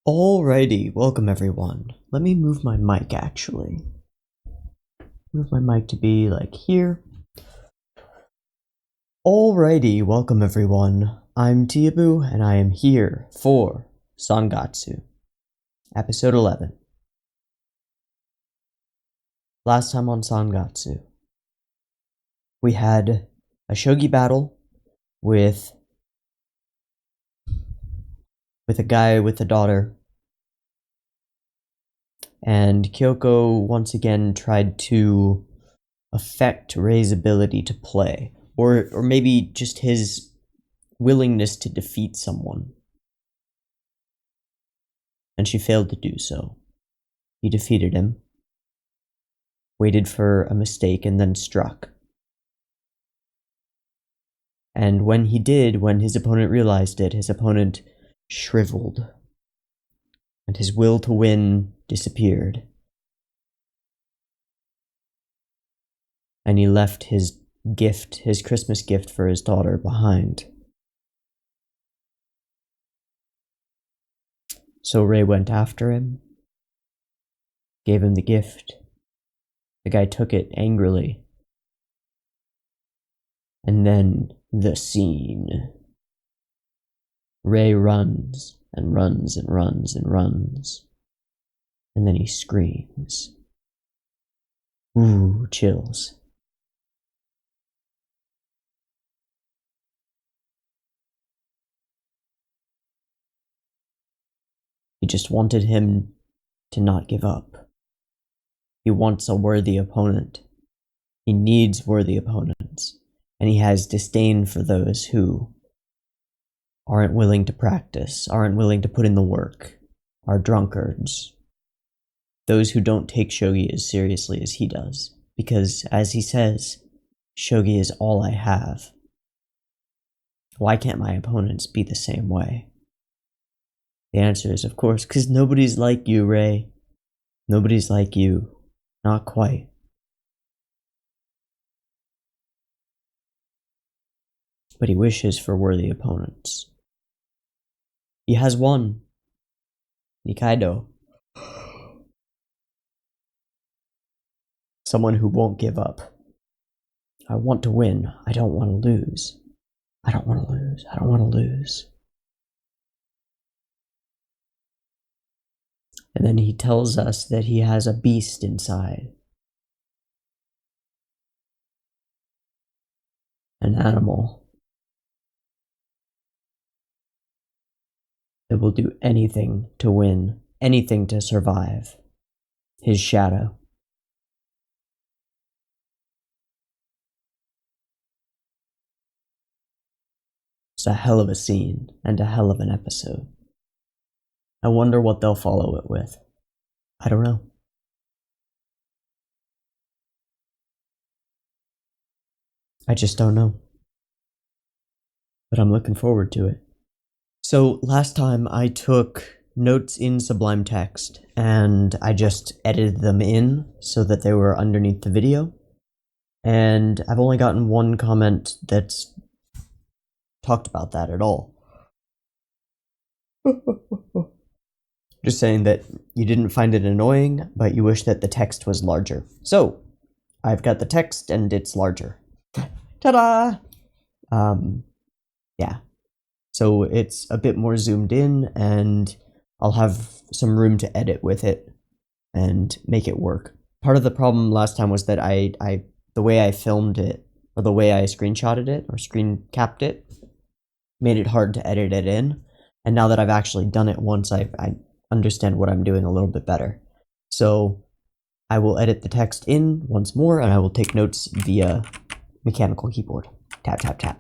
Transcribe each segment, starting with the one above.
Alrighty, welcome everyone. Let me move my mic actually. Move my mic to be like here. Alrighty, welcome everyone. I'm Teeaboo and I am here for Sangatsu, episode 11. Last time on Sangatsu, we had a shogi battle with a guy with a daughter, and Kyoko once again tried to affect Rei's ability to play, or maybe just his willingness to defeat someone. And she failed to do so. He defeated him, waited for a mistake, and then struck. And when he did, when his opponent realized it, his opponent shriveled, and his will to win disappeared. And he left his gift, his Christmas gift for his daughter, behind. So Rei went after him, gave him the gift. The guy took it angrily. And then the scene. Rei runs and runs and runs and runs. And then he screams. Ooh, chills. He just wanted him to not give up. He wants a worthy opponent. He needs worthy opponents. And he has disdain for those who aren't willing to practice, aren't willing to put in the work, are drunkards. Those who don't take shogi as seriously as he does. Because, as he says, shogi is all I have. Why can't my opponents be the same way? The answer is, of course, because nobody's like you, Rei. Nobody's like you. Not quite. But he wishes for worthy opponents. He has one. Nikaido. Someone who won't give up. I want to win. I don't want to lose. I don't want to lose. I don't want to lose. And then he tells us that he has a beast inside. An animal that will do anything to win, anything to survive. His shadow. It's a hell of a scene and a hell of an episode. I wonder what they'll follow it with. I don't know. I just don't know. But I'm looking forward to it. So last time I took notes in Sublime Text and I just edited them in so that they were underneath the video. And I've only gotten one comment that's talked about that at all. Just saying that you didn't find it annoying, but you wish that the text was larger. So, I've got the text and it's larger. Ta-da! Yeah. So it's a bit more zoomed in and I'll have some room to edit with it and make it work. Part of the problem last time was that the way I filmed it, or the way I screenshotted it, or screen capped it, made it hard to edit it in. And now that I've actually done it once, I understand what I'm doing a little bit better. So I will edit the text in once more and I will take notes via mechanical keyboard. Tap, tap, tap.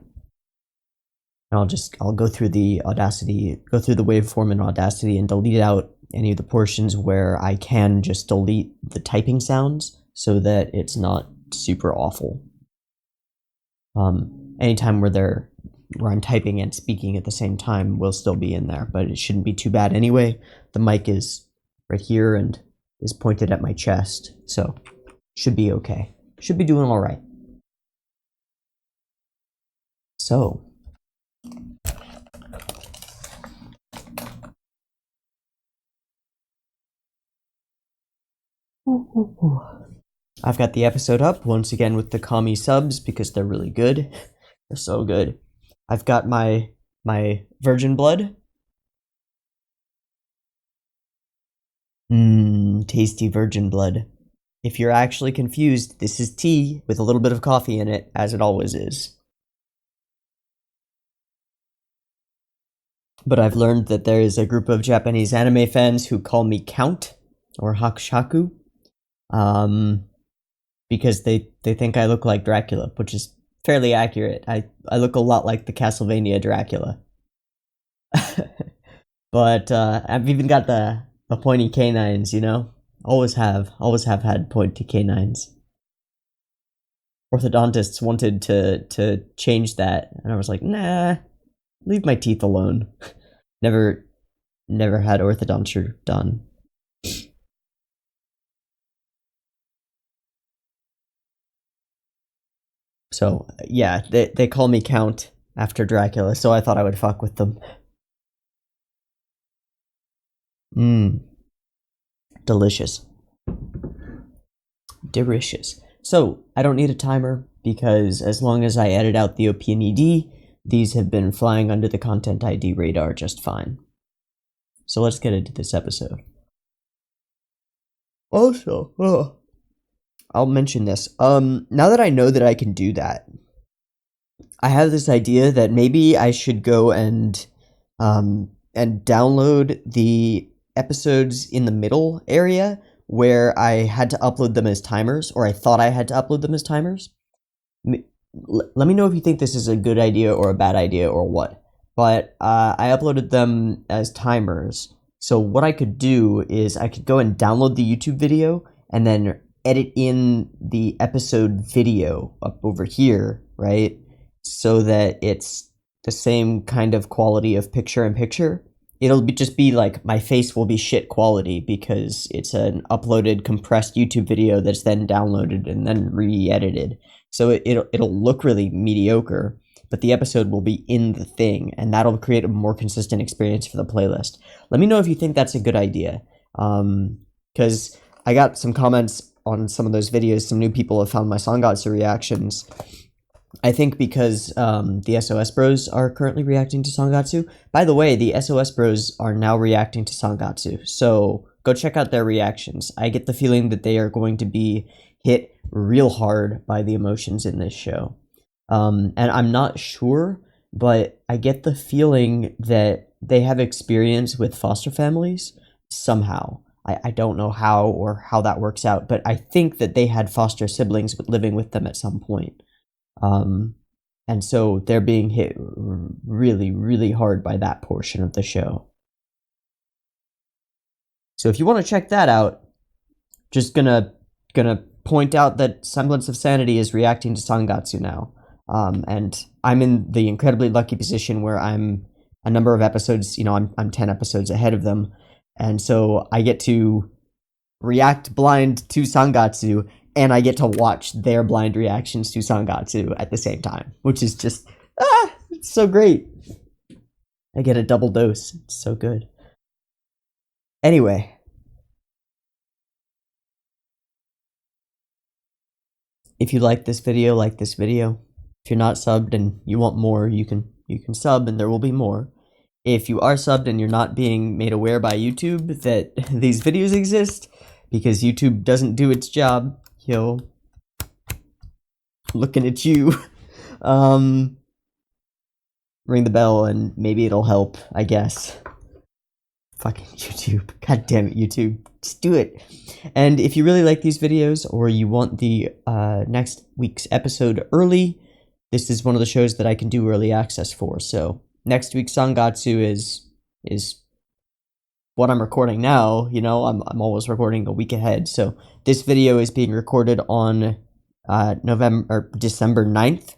And I'll go through the waveform in Audacity and delete out any of the portions where I can just delete the typing sounds so that it's not super awful. Anytime where I'm typing and speaking at the same time will still be in there, but it shouldn't be too bad anyway. The mic is right here and is pointed at my chest, so should be okay. Should be doing all right. So, I've got the episode up once again with the Kami subs because they're really good. They're so good. I've got my virgin blood. Tasty virgin blood. If you're actually confused, this is tea with a little bit of coffee in it, as it always is. But I've learned that there is a group of Japanese anime fans who call me Count, or Hakushaku, because they think I look like Dracula, which is fairly accurate. I look a lot like the Castlevania Dracula. But I've even got the pointy canines, you know? Always have had pointy canines. Orthodontists wanted to change that, and I was like, nah, leave my teeth alone. Never had orthodonture done. So yeah, they call me Count after Dracula, so I thought I would fuck with them. Delicious. Delicious. So, I don't need a timer, because as long as I edit out the OP and ED, these have been flying under the content ID radar just fine. So let's get into this episode. Also, I'll mention this. Now that I know that I can do that, I have this idea that maybe I should go and download the episodes in the middle area where I had to upload them as timers, or I thought I had to upload them as timers. Let me know if you think this is a good idea or a bad idea or what. But I uploaded them as timers. So what I could do is I could go and download the YouTube video and then edit in the episode video up over here, right? So that it's the same kind of quality of picture-in-picture. It'll just be like, my face will be shit quality because it's an uploaded, compressed YouTube video that's then downloaded and then re-edited. So it'll look really mediocre, but the episode will be in the thing, and that'll create a more consistent experience for the playlist. Let me know if you think that's a good idea, because I got some comments on some of those videos. Some new people have found my Sangatsu reactions. I think because the SOS Bros are currently reacting to Sangatsu. By the way, the SOS Bros are now reacting to Sangatsu, so go check out their reactions. I get the feeling that they are going to be hit real hard by the emotions in this show. And I'm not sure, but I get the feeling that they have experience with foster families somehow. I don't know how or how that works out, but I think that they had foster siblings living with them at some point. And so they're being hit really, really hard by that portion of the show. So if you want to check that out, just gonna point out that Semblance of Sanity is reacting to Sangatsu now. And I'm in the incredibly lucky position where I'm a number of episodes, you know, I'm 10 episodes ahead of them. And so I get to react blind to Sangatsu, and I get to watch their blind reactions to Sangatsu at the same time, which is just, it's so great. I get a double dose. It's so good. Anyway. If you like this video, like this video. If you're not subbed and you want more, you can sub and there will be more. If you are subbed and you're not being made aware by YouTube that these videos exist, because YouTube doesn't do its job, yo, looking at you, ring the bell and maybe it'll help, I guess. Fucking YouTube. God damn it, YouTube. Just do it. And if you really like these videos, or you want the next week's episode early, this is one of the shows that I can do early access for. So next week's Sangatsu is what I'm recording now. You know, I'm always recording a week ahead. So this video is being recorded on December 9th.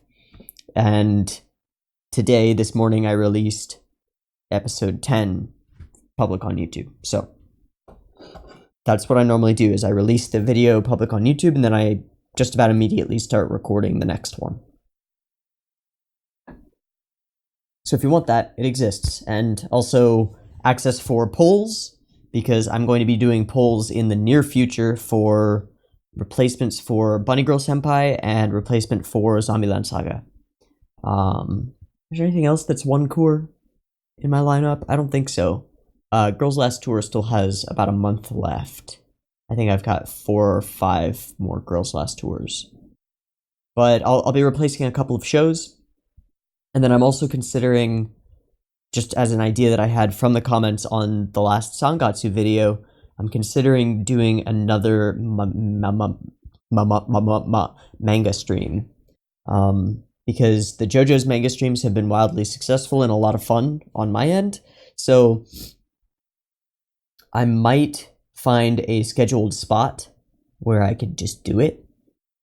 And today, this morning, I released episode 10 public on YouTube. So that's what I normally do, is I release the video public on YouTube, and then I just about immediately start recording the next one. So if you want that, it exists. And also access for polls, because I'm going to be doing polls in the near future for replacements for Bunny Girl Senpai and replacement for Zombieland Saga. Is there anything else that's one core in my lineup? I don't think so. Girls Last Tour still has about a month left. I think I've got 4 or 5 more Girls Last Tours. But I'll be replacing a couple of shows. And then I'm also considering, just as an idea that I had from the comments on the last Sangatsu video, I'm considering doing another manga stream. Because the JoJo's manga streams have been wildly successful and a lot of fun on my end. So I might find a scheduled spot where I could just do it.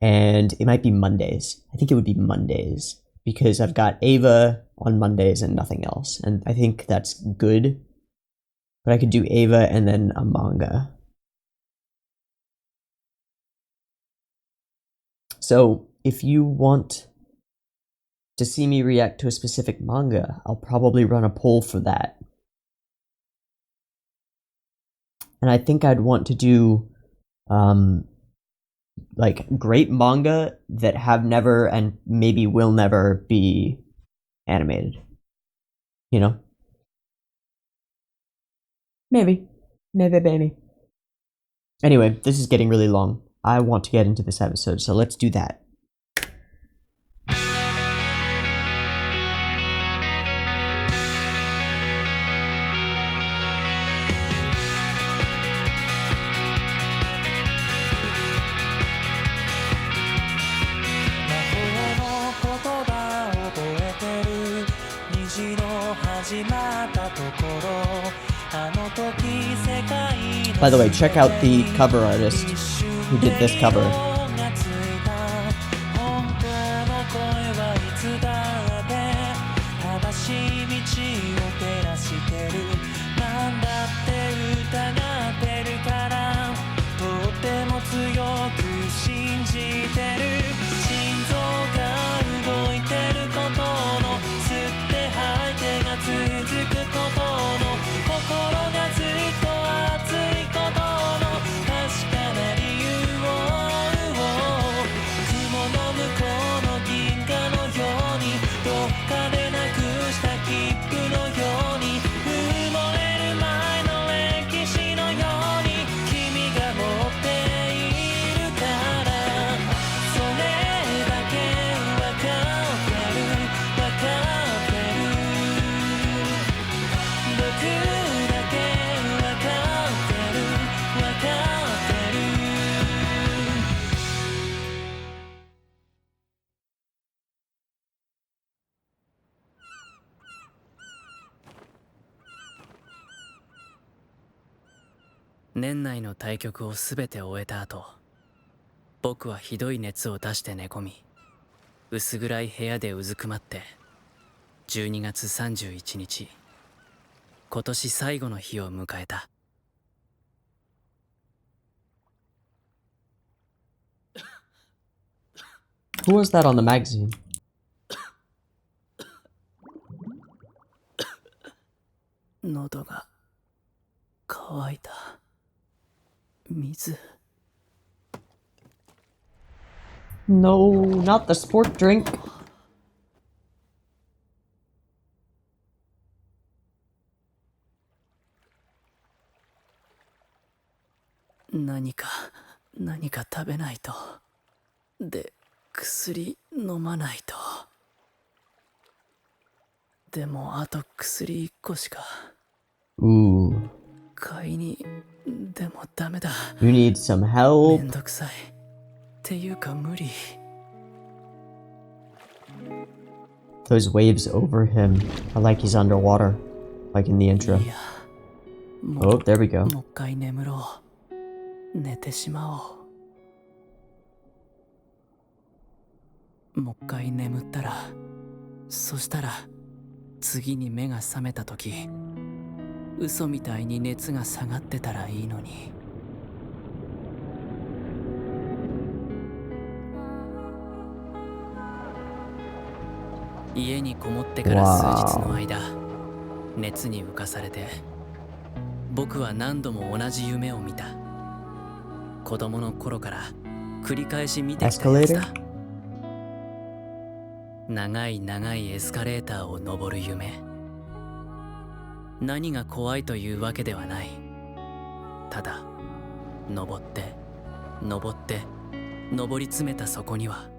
And it might be Mondays. I think it would be Mondays because I've got Ava on Mondays and nothing else. And I think that's good. But I could do Ava and then a manga. So if you want to see me react to a specific manga, I'll probably run a poll for that. And I think I'd want to do like great manga that have never and maybe will never be animated. You know? Maybe. Anyway, this is getting really long. I want to get into this episode, so let's do that. By the way, check out the cover artist who did this cover.年内の対局をすべて終えた後、僕はひどい熱を出して寝込み、薄暗い部屋でうずくまって、12月31日、今年最後の日を迎えた。Who was that on the magazine? 喉が渇いた。水。No, not the sport drink. 何か食べないと。で、薬飲まないと。でもあと薬1個しか。買いにでもダメだ。You need some help. めんどくさい。っていうか無理。Those waves over him are like he's underwater, like in the intro. Oh, there we go. もう一回眠ろう。寝てしまおう。もう一回眠ったら、そしたら次に目が覚めた時、嘘みたいに熱が下がってたらいいのに。家にこもってから数日の間、熱に浮かされて僕は何度も同じ夢を見た。子供の頃から繰り返し見てきたやつだ。長い長いエスカレーターを登る夢。何が怖いというわけではない。ただ登って登って登り詰めたそこには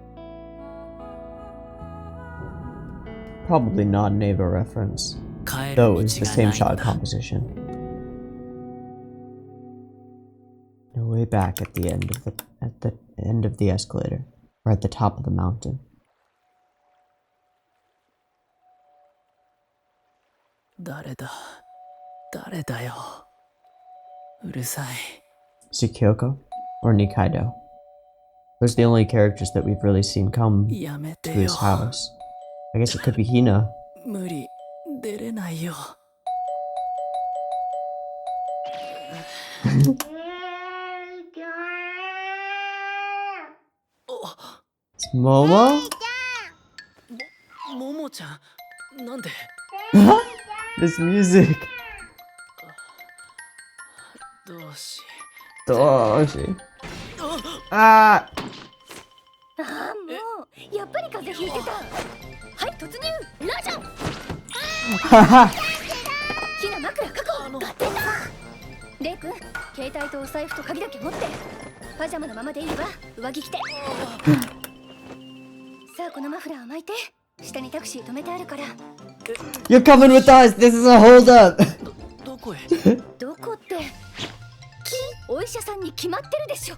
Probably not an Ava reference, 帰る though 道 it's the が same ないの shot だ。 composition. No way back at the end of the escalator, or at the top of the mountain. 誰だ誰だよ。うるさい。 Tsukyoko or Nikaido? Those are the only characters that we've really seen come やめ to てよ。 his house. I guess it could be Hina. 無理出れないよ。 It's Momo? ももちゃんなんで。 This music. どうし Doshi. あ Ah! あ、もうやっぱり風邪ひいてた。はい、突入ラジャン。 Haha! ひな枕確保。合点だ。レイ君、携帯とお財布と鍵だけ持って。パジャマのままでいいわ。上着着て。さあ、このマフラーを巻いて。下にタクシー止めてあるから。 You're coming with us! This is a holdup! どこへ。どこって。お医者さんに決まってるでしょ。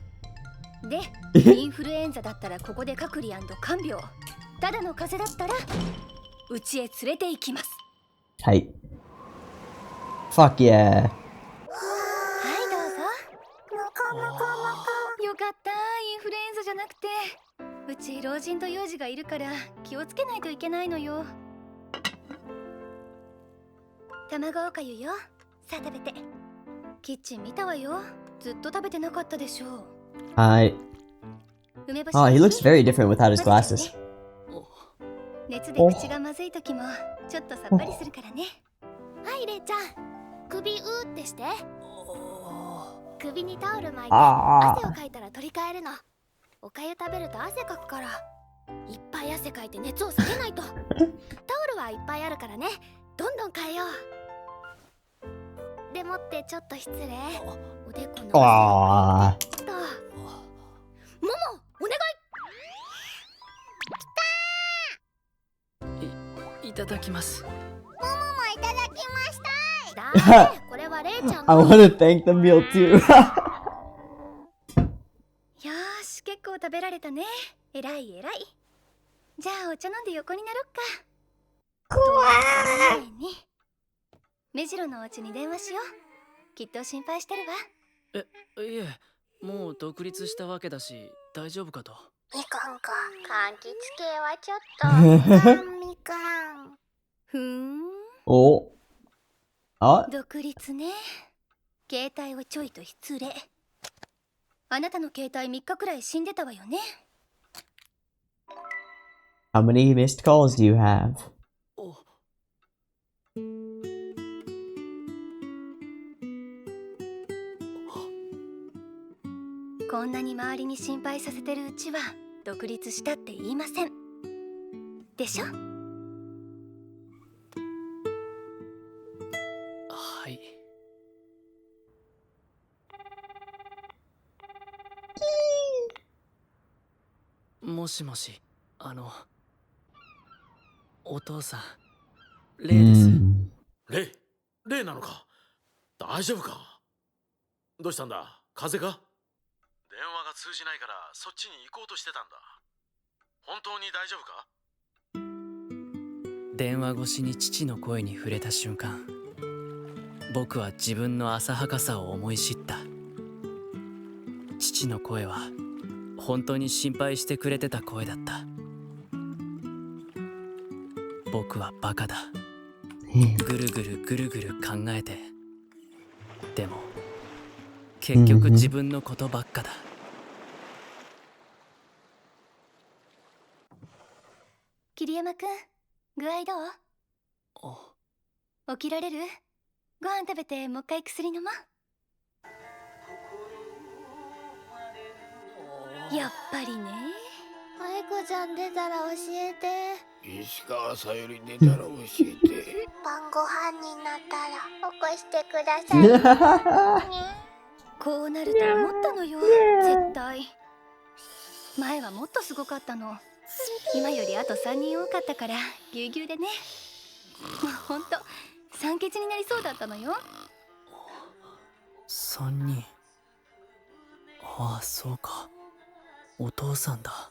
で、インフルエンザだったらここで隔離&看病。ただの風邪だったらうちへ連れて行きます。 Tight. Fuck yeah. はい、どうぞ。よかった、インフルエンザじゃなくて。うち老人と幼児がいるから気をつけないといけないのよ。卵おかゆよ。さあ食べて。キッチン見たわよ。ずっと食べてなかったでしょう。 Hi. 梅干し。 Oh, he looks very different without his glasses. 熱で口がまずい時もちょっとさっぱりするからね。はい、レイちゃん。首うーってして。首にタオル巻いて汗をかいたら取り替えるの。おかゆ食べると汗かくから。いっぱい汗かいて熱を下げないと。タオルはいっぱいあるからね。どんどん変えよう。でもってちょっと失礼。おでこの汗をあと。もも、お願い。いただきます。もももいただきました。だね、これはレイちゃん I の。 want to thank the meal too. よーし、結構食べられたね。えらいえらい。じゃあお茶飲んで横になろっか。怖いに。目白のお家に電話しよう。きっと心配してるわ。いえ、もう独立したわけだし大丈夫かと。いかんか、柑橘系はちょっと。みかん。ふーん。 Oh. Ah. 独立ね。携帯をちょいと失礼。あなたの携帯3日くらい死んでたわよね。 How many missed calls do you have? こんなに周りに心配させてるうちは独立したって言いませんでしょ。はい。もしもし、お父さん、レイです。レイなのか。大丈夫か。どうしたんだ、風邪か。電話が通じないからそっちに行こうとしてたんだ。本当に大丈夫か。電話越しに父の声に触れた瞬間、僕は自分の浅はかさを思い知った。父の声は本当に心配してくれてた声だった。僕はバカだ。ぐるぐるぐるぐる考えて、でも結局自分のことばっかだ。桐山くん、具合どう？起きられる？ご飯食べてもう一回薬飲もう。やっぱりね。愛子ちゃん出たら教えて。石川さゆり出たら教えて。晩ご飯になったら起こしてください。こうなると思ったのよ、絶対。前はもっとすごかったの。今よりあと3人多かったからぎゅうぎゅうでね。もうほんと酸欠になりそうだったのよ。3人。ああ、そうか。お父さんだ。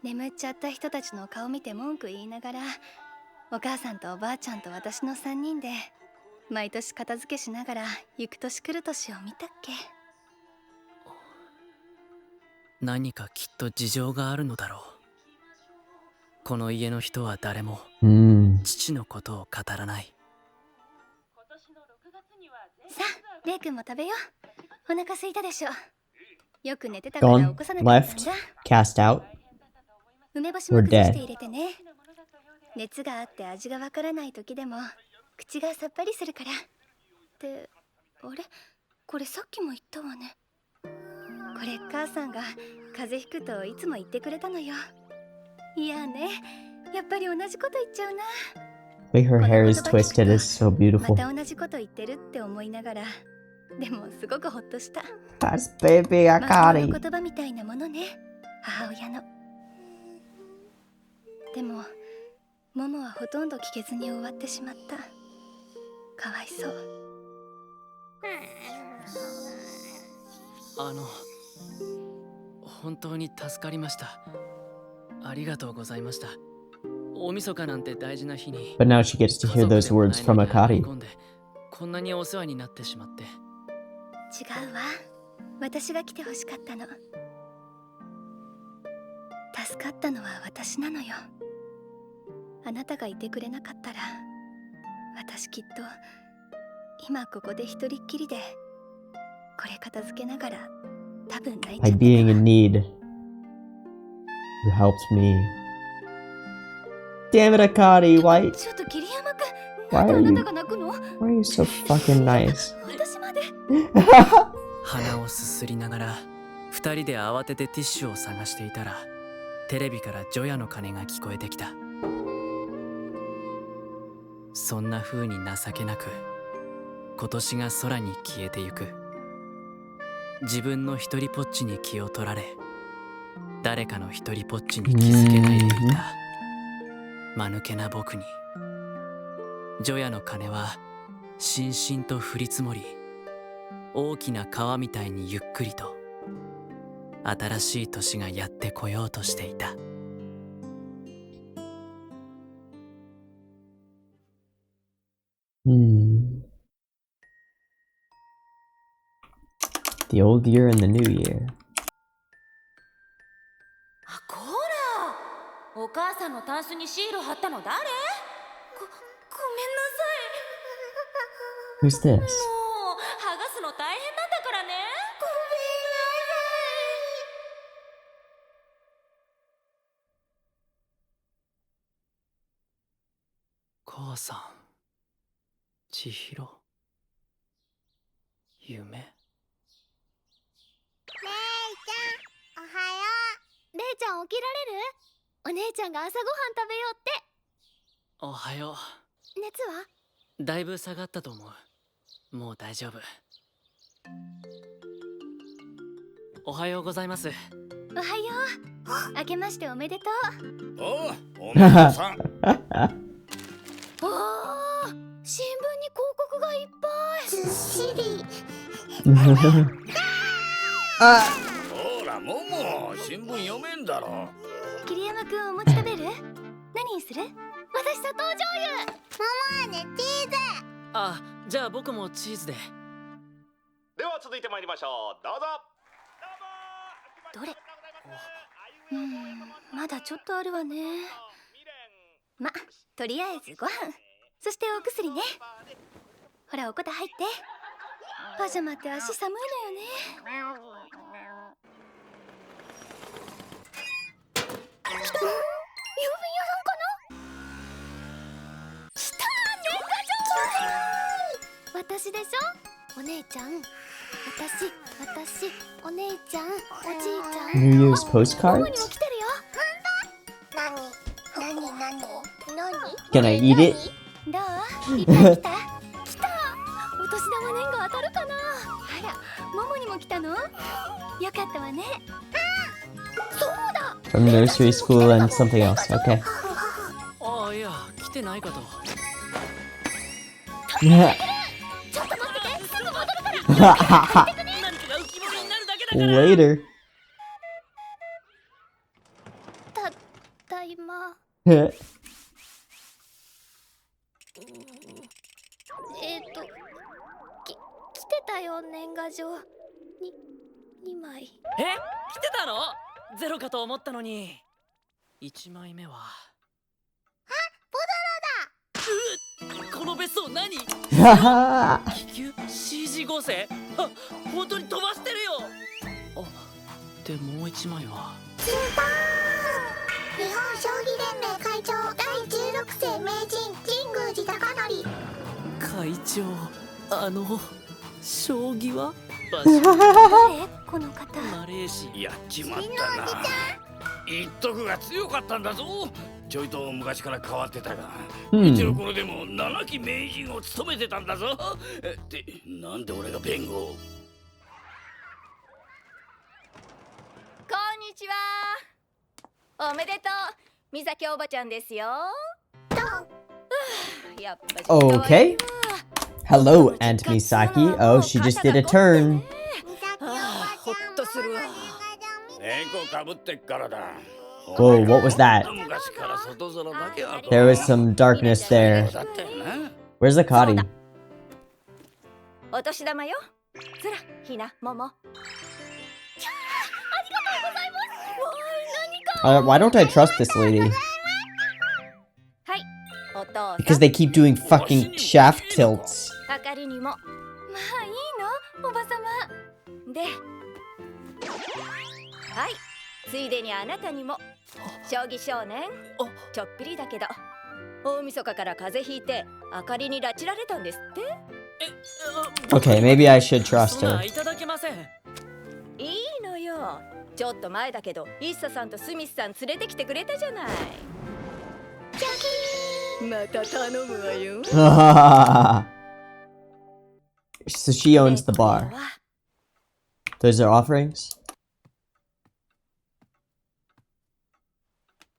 眠っちゃった人たちの顔見て文句言いながら、お母さんとおばあちゃんと私の3人で毎年片付けしながら行く年来る年を見たっけ。何かきっと事情があるのだろう。この家の人は誰も父のことを語らない。さあ、レイ君も食べよう。お腹空いたでしょ。よく寝てたから起 Gone, こさなかったん left, だ。 cast out. 梅干しも崩して入れてね。熱があって味がわからない時でも口がさっぱりするから。ってあれ、これさっきも言ったわね。これ母さんが風邪ひくといつも言ってくれたのよ。いやね、やっぱり同じこと言っちゃうな。 The way her hair is twisted is so ま beautiful. た同じこと言ってるって思いながら、でもすごくほっとした。 That's baby 魔法の Akari. 言葉みたいなものね、母親の。でもモモはほとんど聞けずに終わってしまった。かわいそう。本当に助かりました。ありがとうございました。大晦日なんて大事な日に。 But now she gets to hear those words from Akari. こんなにお世話になってしまって。違うわ、私が来てほしかったの。助かったのは私なのよ。あなたがいてくれなかったら、私きっと今ここで一人っきりでこれ片付けながら多分泣いちゃ By って being た in わ。 need. You helped me. Damn it, Akari. Why ちょっと桐山くん、 Why なん are であ you- なたが泣くの？ are you so fucking nice? 私まで。鼻をすすりながら二人で慌ててティッシュを探していたら、テレビからジョヤの鐘が聞こえてきた。そんな風に情けなく今年が空に消えてゆく。自分の一人ぽっちに気を取られ、誰かの一人ぽっちに気づけないでいた間抜けな僕に、ジョヤの鐘はしんしんと降り積もり、大きな川みたいにゆっくりと新しい年がやってこようとしていた。The old year and the new year. あ、こら、お母さんのタンスにシール貼ったの誰？ごめんなさい。 Who's this? もう剥がすの大変なんだからね。ご母さん、千尋、夢。めんなさい。おはよレイちゃん起きられる？お姉ちゃんが朝ごはん食べようって。おはよ熱は？う。だいぶ下がったと思う。もう大丈夫。おはようございます。おはよう。明けましておめでとう。おう、おめでとうさん。おー、新聞に広告がいっぱい。ずっしり。ほら、もも、新聞読めんだろ。桐山くん、お餅食べる？何にする？私砂糖醤油。ママね、チーズ。あ、じゃあ僕もチーズで。では続いて参りましょう。どうぞ。どれ？まだちょっとあるわね。ま、とりあえずご飯、そしてお薬ね。ほら、おこた入って。パジャマって足寒いのよね。郵便屋さんかな？来た、年賀状！私でしょ。お姉ちゃん、私、お姉ちゃん、おじいちゃん。 New Year's ママに postcards? も来てるよ。何 Can I eat it? どう？いっぱい来た？来た。お年玉年が当たるかな。あら、ももにも来たの？よかったわね。そうだ。 From nursery school and something else. Okay. ああ、いや、来てないかと。ちょっと待ってて、すぐ戻るから。何かが浮き彫りになるだけだから。Later. たいま。来てたよ、年賀状。2枚。え、来てたの？ゼロかと思ったのに。1枚目は。この別荘何？気球 CG 合成？あ、本当に飛ばしてるよ。あ、でもう1枚は。日本将棋連盟会長第16世名人神宮寺貴則。会長、将棋は？誰この方。マレーシやっちまったな。一徳が強かったんだぞ。ちょいと昔から変わってたが、うちの頃でも7期名人を務めてたんだぞ。ってなんで俺が弁護を。こんにちは。おめでとう、美咲おばちゃんですよ。やっぱり Okay. Hello, Aunt Misaki. Oh, she just did a turn. ほっとするわ。猫かぶってっからだ。 Whoa, what was that? 昔から外空だけは There was some darkness there. だったよな。 Where's the Kari? お年玉よ。そら、ひな、もも。Why don't I trust this lady? はい、お父さん。 Because they keep doing fucking shaft tilts. あかりにも。まあいいの、おばさま。で、はい、ついでにあなたにも。将棋少年、ちょっぴりだけど大晦日から風邪ひいてあかりに拉致られたんですって。Okay, maybe I should trust そんな her. いただけません。いいのよ、ちょっと前だけどイッサさんとスミスさん連れてきてくれたじゃない。また頼むわよ。So she owns the bar. Those are offerings?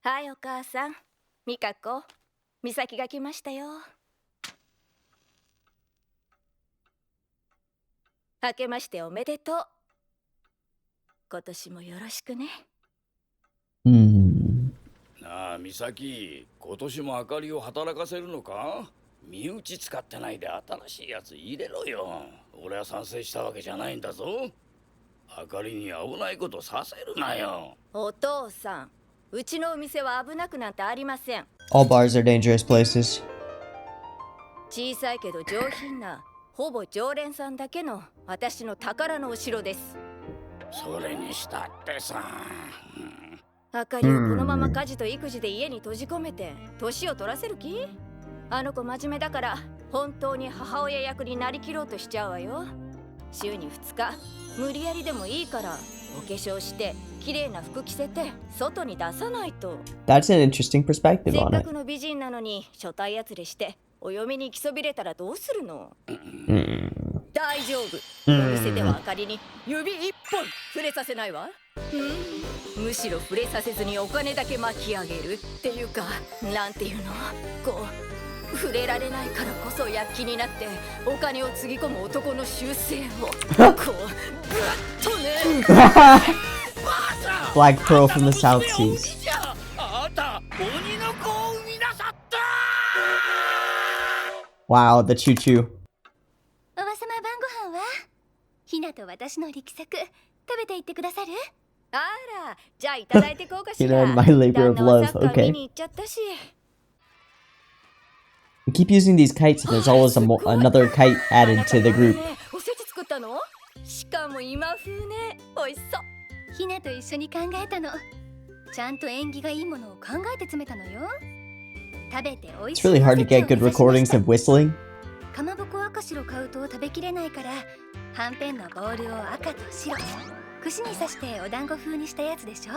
はい、お母さん、美香子、美咲が来ましたよ。明けましておめでとう。今年もよろしくね。なあ、美咲、今年も明かりを働かせるのか？身内使ってないで新しいやつ入れろよ。俺は賛成したわけじゃないんだぞ。明かりに危ないことさせるなよ。お父さん、うちのお店は危なくなんてありません。 All bars are dangerous places. 小さいけど上品な、ほぼ常連さんだけの私の宝のお城です。それにしたってさ。あかりをこのまま家事と育児で家に閉じ込めて年を取らせる気？あの子真面目だから本当に母親役になりきろうとしちゃうわよ。週に2日無理やりでもいいからお化粧して綺麗な服着せて外に出さないと。 That's an interesting perspective せっ on か it. くの美人なのに初対やつれしてお嫁に行きそびれたらどうするの？大丈夫。お店ではあかりに指一本触れさせないわ。むしろ触れさせずにお金だけ巻き上げるっていうか、なんていうの、こう触れられないからこそ躍起になってお金をつぎ込む男の習性をこうぐっとね。Black Pearl from the South Seas. あんた鬼の子を生みなさった。 Wow, the choo choo. おばさま晩ご飯は？ひなと私の力作食べていってくださる？あら、じゃあいただいてこうかし You ら。 know, my labor of 旦那は love. サッカー Okay. 見に行っちゃったし。 We keep using these kites, and there's always another kite added to the group. おせち作ったの？しかも今風ね。おいしそう。ひなと一緒に考えたの。ちゃんと縁起がいいものを考えて詰めたのよ。食べておいし It's い。 really hard to get good recordings of whistling. かまぼこ赤白買うと食べきれないから、はんぺんのボールを赤と白、串に刺してお団子風にしたやつでしょ。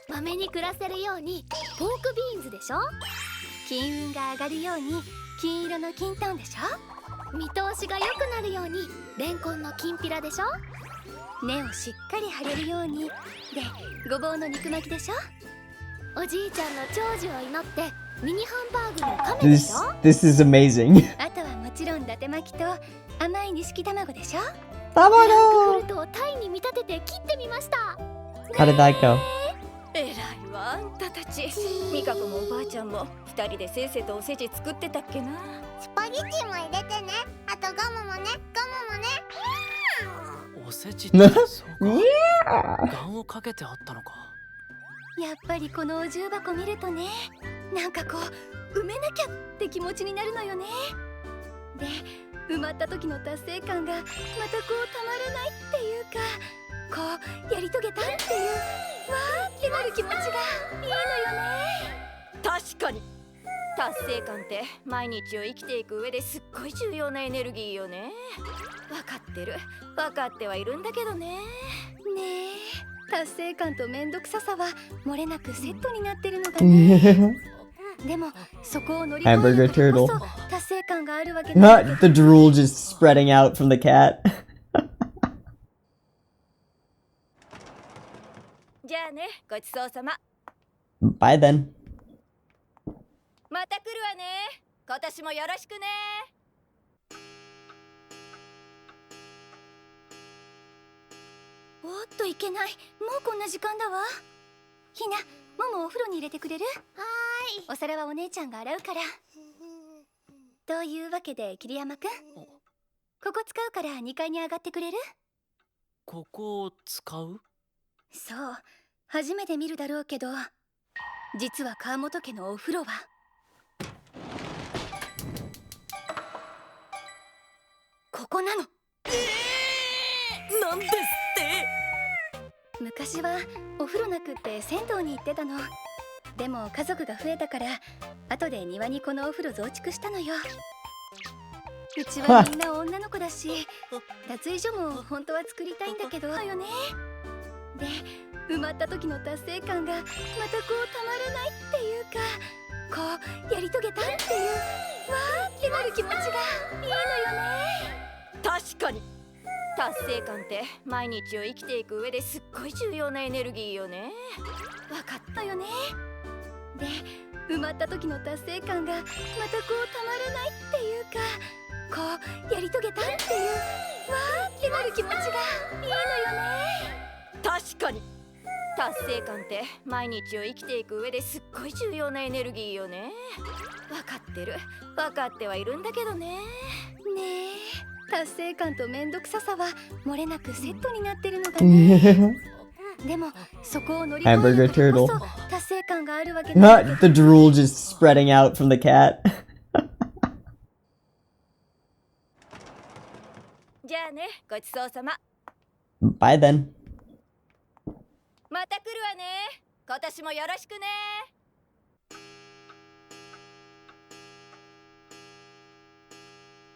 豆に暮らせるようにポークビーンズでしょ。金運が上がるように金色の金トンでしょ。見通しが良くなるようにレンコンのきんぴらでしょ。根をしっかり張れるようにでごぼうの肉巻きでしょ。おじいちゃんの長寿を祈ってミニハンバーグの亀でしょ。 This is amazing. あとはもちろん伊達巻きと甘い錦卵でしょ。ブラックフ Tamaro! ルトをタイに見立てて切ってみました。 How did that go? えらいわあんたたち。ミカ子もおばあちゃんも二人でせいせいとおせち作ってたっけな。スパゲティも入れてね。あとガムもね、ガムもね。おせちってそうか。 Yeah! ガンをかけてあったのか。やっぱりこのお重箱見るとね、なんかこう埋めなきゃって気持ちになるのよね。で埋まった時の達成感がまたこうたまらないっていうか、こうやり遂げたっていうわーってなる気持ちがいいのよね。確かに達成感って毎日を生きていく上ですっごい重要なエネルギーよね。わかってる、わかってはいるんだけどね。ねえ、達成感とめんどくささは漏れなくセットになってるのがね。でもそこを乗り越えることこそ達成感があるわけなんだ Not け the ど。 drool just spreading out from the cat. じゃあね、ごちそうさま。 Bye then. また来るわね。今年もよろしくね。おっといけない、もうこんな時間だわ。ひな、ももお風呂に入れてくれる？はーい。お皿はお姉ちゃんが洗うから。というわけで桐山くん、ここ使うから2階に上がってくれる？ここを使う？そう、初めて見るだろうけど、実は川本家のお風呂はここなの。なんですって。昔はお風呂なくって銭湯に行ってたの。でも家族が増えたから後で庭にこのお風呂増築したのよ。うちはみんな女の子だし脱衣所も本当は作りたいんだけどよね。で埋まった時の達成感がまたこうたまらないっていうか、こうやり遂げたっていうわーってなる気持ちがいいのよね。確かに達成感って毎日を生きていく上ですっごい重要なエネルギーよね。わかったよね。で埋まった時の達成感がまたこうたまらないっていうか、こうやり遂げたっていうわーってなる気持ちがいいのよね。確かに達成感って毎日を生きていく上ですっごい重要なエネルギーよね。わかってる、わかってはいるんだけどね。ねえ、達成感とめんどくささは漏れなくセットになってるのがね。でもそこを乗り越えることこそ達成感があるわけなんだ Not け the ど。 drool just spreading out from the cat. じゃあね、ごちそうさま。 Bye then. また来るわね。今年もよろしくね。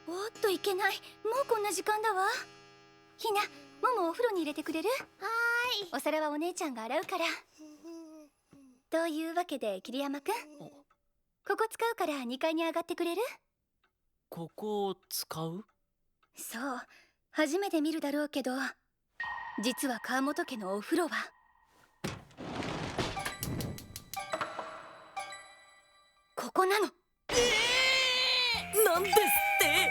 おっといけない、もうこんな時間だわ。ひな、ももお風呂に入れてくれる？はーい。お皿はお姉ちゃんが洗うから。というわけで桐山くん、ここ使うから2階に上がってくれる？ここを使う？そう、初めて見るだろうけど、実は川本家のお風呂はここなの。なんですって。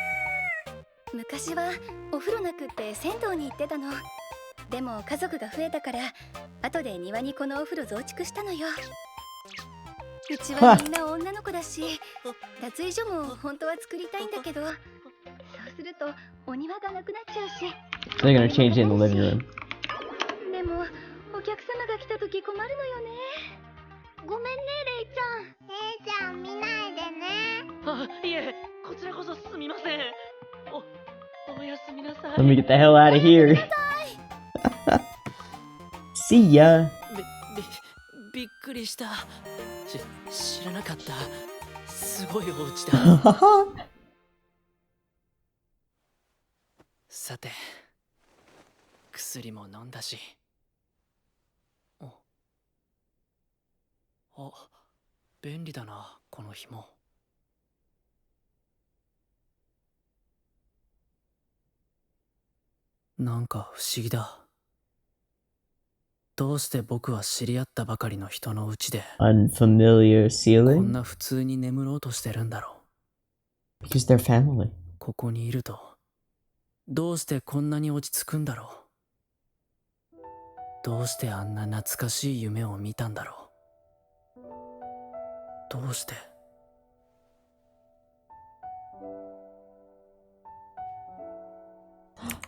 昔はお風呂なくって銭湯に行ってたの。でも家族が増えたから後で庭にこのお風呂増築したのよ。うちはみんな女の子だし脱衣所も本当は作りたいんだけど、そうするとお庭がなくなっちゃうし。 They're gonna change it in the living room. でもお客様が来た時困るのよね。ごめんね、レイちゃん。レイちゃん見ないでね。あ、いえ、こちらこそすみません。おやすみなさい。 Let me get the hell out of here. See ya. びっくりした。知らなかった。すごいお家だ。さて薬も飲んだし。あ、便利だなこの紐。なんか不思議だ。どうして僕は知り合ったばかりの人のうちで Unfamiliar こん ceiling? な普通に眠ろうとしてるんだろう。 Because they're family. ここにいるとどうしてこんなに落ち着くんだろう。どうしてあんな懐かしい夢を見たんだろう。どうして。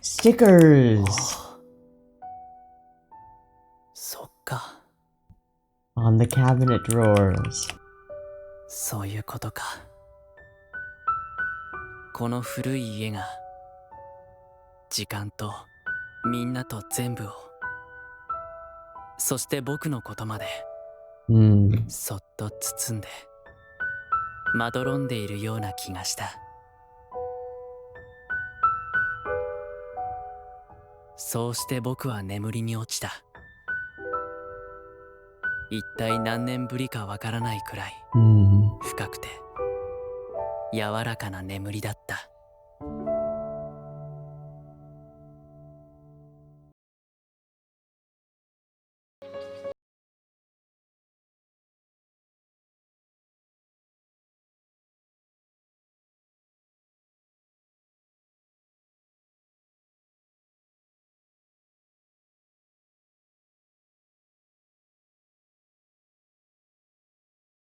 Stickers! そっか、 On the cabinet drawers. そういうことか。この古い家が時間とみんなと全部を、そして僕のことまで そっと包んでまどろんでいるような気がした。そうして僕は眠りに落ちた。一体何年ぶりかわからないくらい深くて柔らかな眠りだった。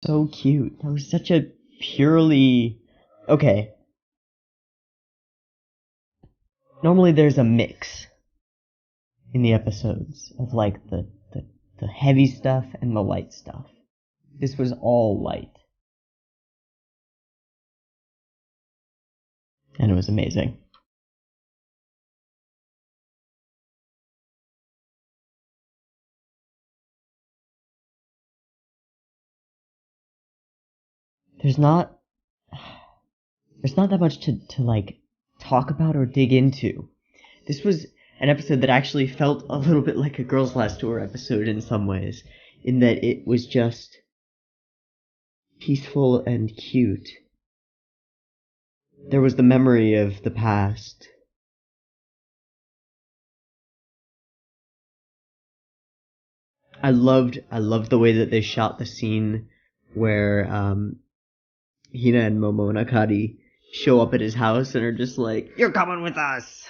So cute. That was such a purely... Okay. Normally there's a mix in the episodes of like the heavy stuff and the light stuff. This was all light. And it was amazing. There's not that much to like talk about or dig into. This was an episode that actually felt a little bit like a Girls Last Tour episode in some ways, in that it was just peaceful and cute. There was the memory of the past. I loved the way that they shot the scene where Hina and Momo and Akari show up at his house and are just like, "You're coming with us,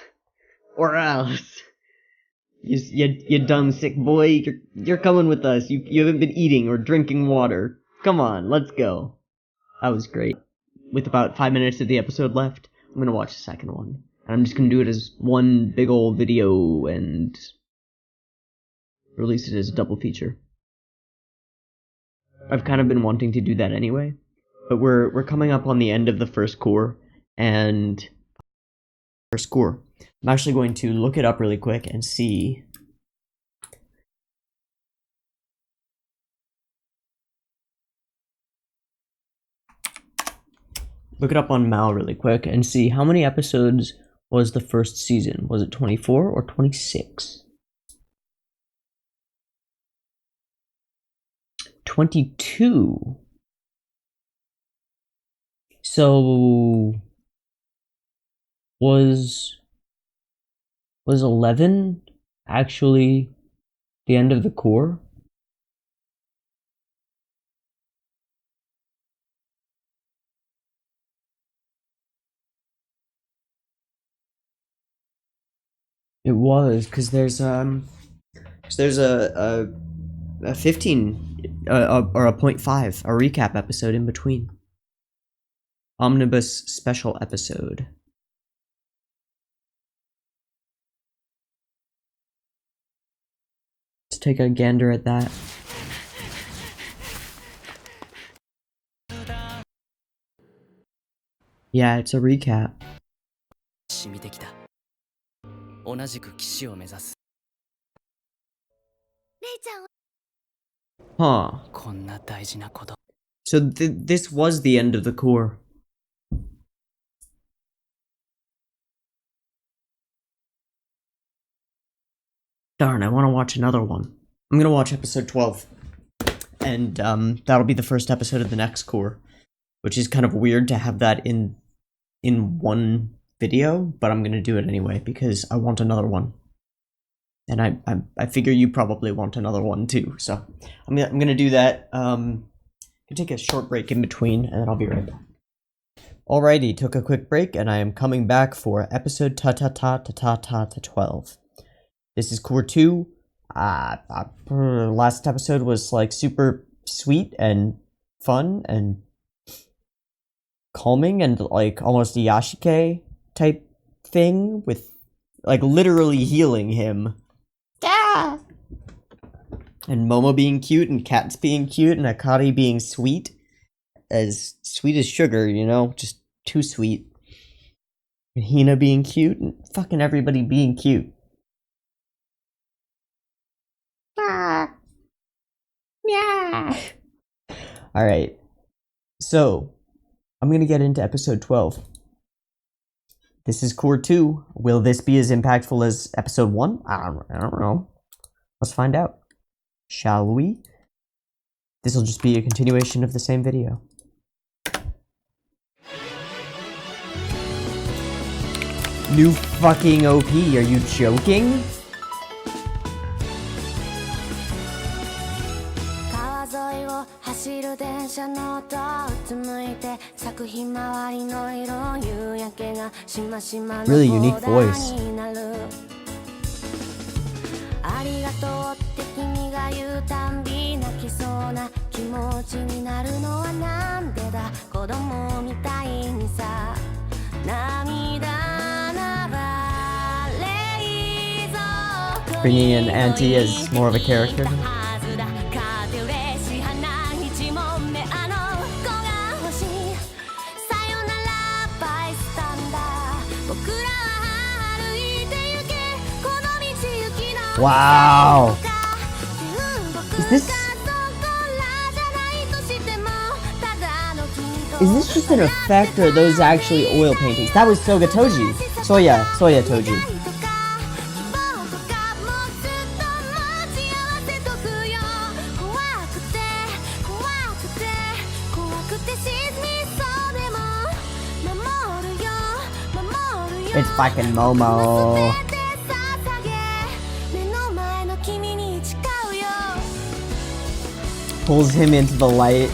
or else. You dumb sick boy, you're coming with us. You haven't been eating or drinking water. Come on, let's go." That was great. With about 5 minutes of the episode left, I'm gonna watch the second one. And I'm just gonna do it as one big old video and release it as a double feature. I've kind of been wanting to do that anyway, but we're coming up on the end of the first core, and first core. I'm actually going to look it up really quick and see. Look it up on Mal really quick and see how many episodes was the first season. Was it 24 or 26? 22. So was 11 actually the end of the core? It was, because there's a 15 or a 0.5, a recap episode in between. Omnibus special episode. Let's take a gander at that. Yeah, it's a recap. 染みてきた。同じく騎士を目指す。レイちゃん Huh. こんな大事なこと。 So this was the end of the core. Darn, I want to watch another one. I'm gonna watch episode 12. And that'll be the first episode of the next core. Which is kind of weird to have that in one video, but I'm gonna do it anyway because I want another one. And I figure you probably want another one too, so I'm gonna do that. Gonna take a short break in between, and then I'll be right back. Alrighty, took a quick break, and I am coming back for episode 12. This is core 2. Last episode was like super sweet and fun and calming and like almost a Yashike type thing with like literally healing him. Yeah. And Momo being cute and Cats being cute and Akari being sweet as sugar, you know, just too sweet. And Hina being cute and fucking everybody being cute. Yeah. All right. So, I'm going to get into episode 12. This is core 2. Will this be as impactful as episode 1? I don't know. Let's find out. Shall we? This will just be a continuation of the same video. New fucking OP, are you joking? Really unique voice. Bringing in Auntie as more of a character. Wow! Is this just an effect or are those actually oil paintings? That was Soga Toji. Soya Toji. It's fucking Momo. Pulls him into the light.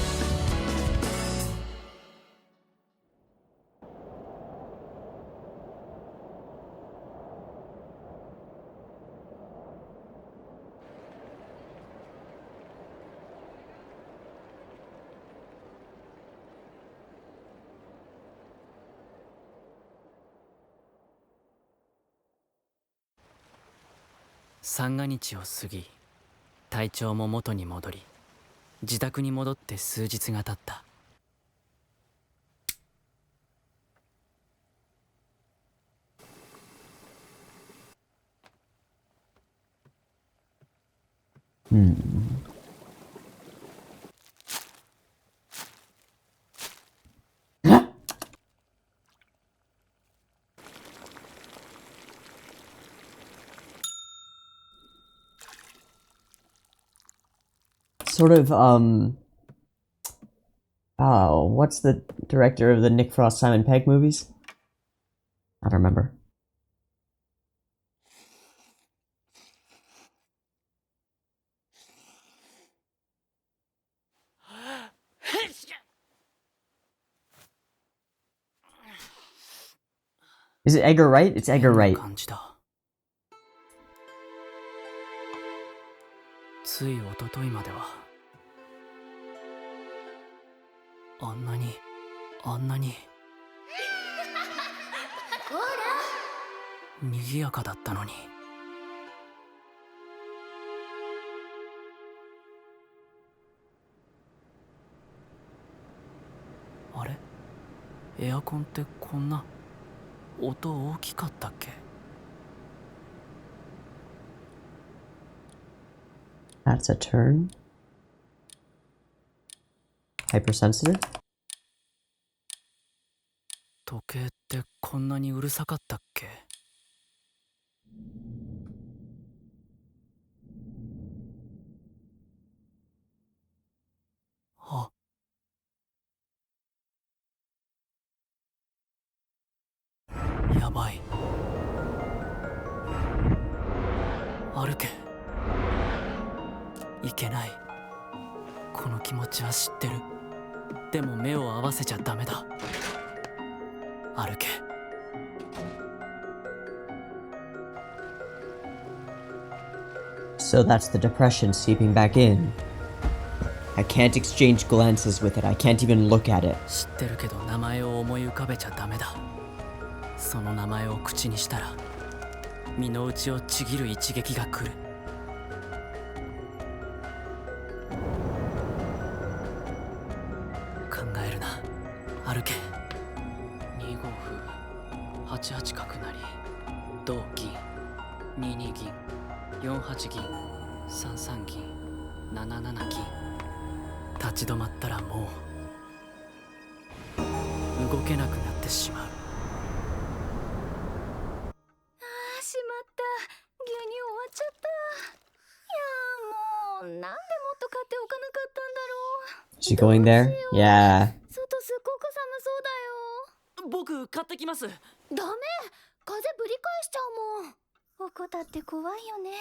三が日を過ぎ、体調も元に戻り、自宅に戻って数日が経った。Sort of, oh, what's the director of the Nick Frost Simon Pegg movies? I don't remember. Is it Edgar Wright? It's Edgar Wright. つい一昨日まではあんなに賑やかだったのに。あれ？エアコンってこんな音大きかったっけ？ That's a turn. Hypersensitive? 時計ってこんなにうるさかったっけ？ばい。歩け。いけない。この気持ちは知ってる。でも目を合わせちゃダメだ。歩け。So that's the depression seeping back in. I can't exchange glances with it. I can't even look at it. 知ってるけど名前を思い浮かべちゃダメだ。その名前を口にしたら身の内をちぎる一撃が来る。考えるな。歩け。2五歩、8八角成、同銀、2二銀、4八銀、3三銀、7七銀。立ち止まったらもう動けなくなってしまう。しまった。牛乳終わっちゃった。いやーもう、なんでもっと買っておかなかったんだろう。 Is she going there? Yeah. 外すっごく寒そうだよ。僕買ってきます。ダメ、風ぶり返しちゃうもん。怠って怖いよね。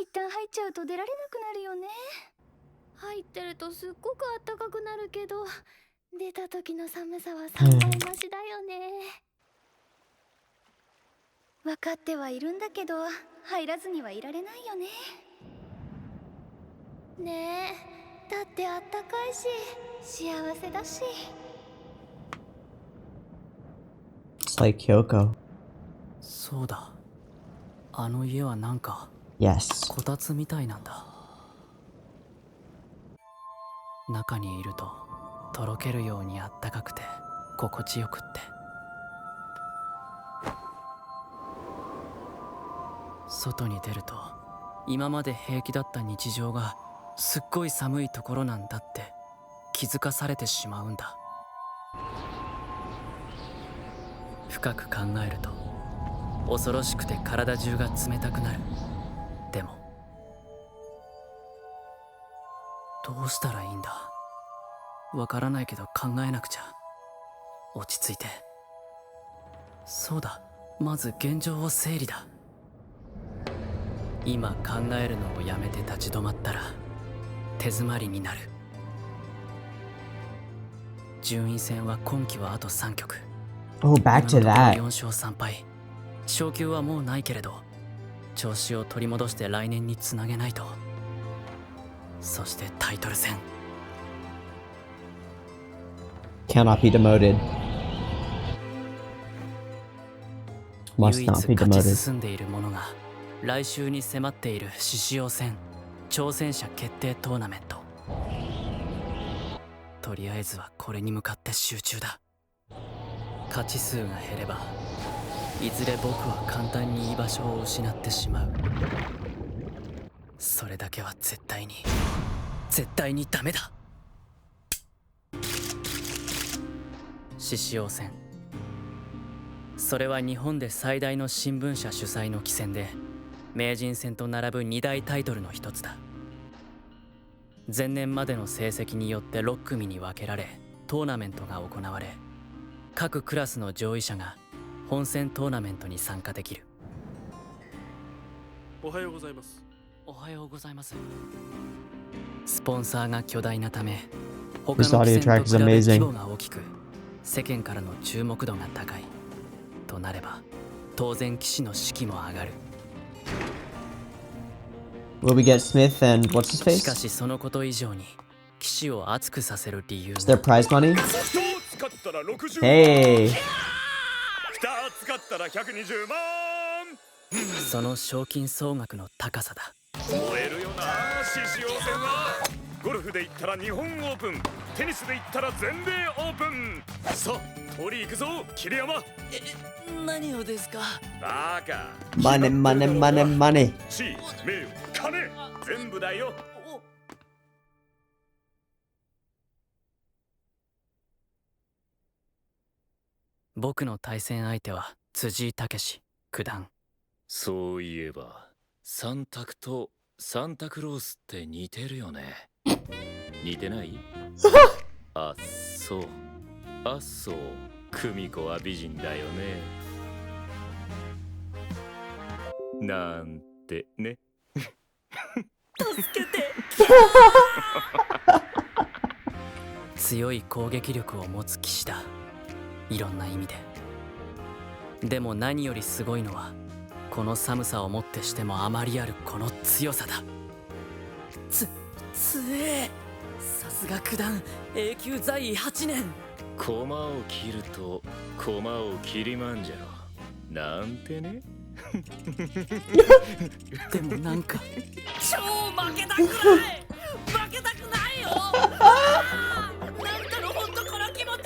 一旦入っちゃうと出られなくなるよね。入ってるとすっごくあったかくなるけど、出た時の寒さは3倍増しだよね。分かってはいるんだけど、入らずにはいられないよね。ねえ、だってあったかいし、幸せだし。It's like Kyoko. そうだ。あの家はなんか Yes. こたつみたいなんだ。中にいるととろけるようにあったかくて心地よくって。外に出ると今まで平気だった日常がすっごい寒いところなんだって気づかされてしまうんだ。深く考えると恐ろしくて体中が冷たくなる。でもどうしたらいいんだ。わからないけど考えなくちゃ。落ち着いて。そうだ、まず現状を整理だ。今考えるのをやめて立ち止まったら手詰まりになる。順位戦は今季はあと3局。 Oh, back to 今のところ that. 4勝3敗。昇級はもうないけれど調子を取り戻して来年につなげないと。そしてタイトル戦。 Cannot be demoted. 唯 Must 一 not be 勝ち demoted. 進んでいるものが来週に迫っている獅子王戦挑戦者決定トーナメント。とりあえずはこれに向かって集中だ。勝ち数が減ればいずれ僕は簡単に居場所を失ってしまう。それだけは絶対にダメだ。獅子王戦、それは日本で最大の新聞社主催の棋戦で名人戦と並ぶ2大タイトルの一つだ。前年までの成績によって6組に分けられトーナメントが行われ、各クラスの上位者が本戦トーナメントに参加できる。おはようございます。おはようございます。スポンサーが巨大なため他 This の audio 棋戦 track と is 比べ規 amazing. 模が大きく世間からの注目度が高いとなれば当然棋士の士気も上がる。 Will we get Smith and what's his しか face? しそのこと以上に棋士を熱くさせる理由 Is there が prize money? 使ったら60 Hey! 2使ったら120万。その賞金総額の高さだ。燃えるよな獅子王戦は。ゴルフで言ったら日本オープン、テニスで言ったら全米オープン。さあ通り行くぞ桐山。何をですか。バカ Money, money, money, money. 地位名誉金全部だよ。僕の対戦相手は辻井武史九段。そういえばサンタクとサンタクロースって似てるよね。似てない？あ、そう。あ、そう。久美子は美人だよね。なんてね。助けて。強い攻撃力を持つ騎士だ。いろんな意味で。でも何よりすごいのは、この寒さをもってしてもあまりあるこの強さだ。強え。さすが九段永久在位8年。駒を切ると駒を切りまんじゃろ。なんてね。でもなんか超負けたくない。負けたくないよ。なんだろほんとこの気持ち。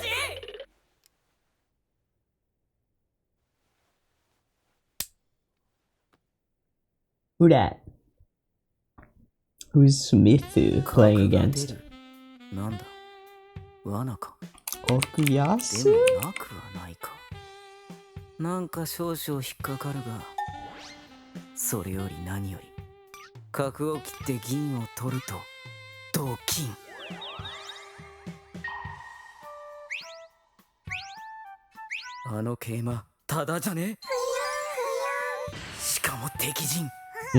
Who that? Who's Smithu playing against? なんだ罠か。Okuyasu? でもなくはないか。なんか少々引っかかるが、それより何より角を切って銀を取ると同金。あの桂馬ただじゃね。しかも敵陣。ここ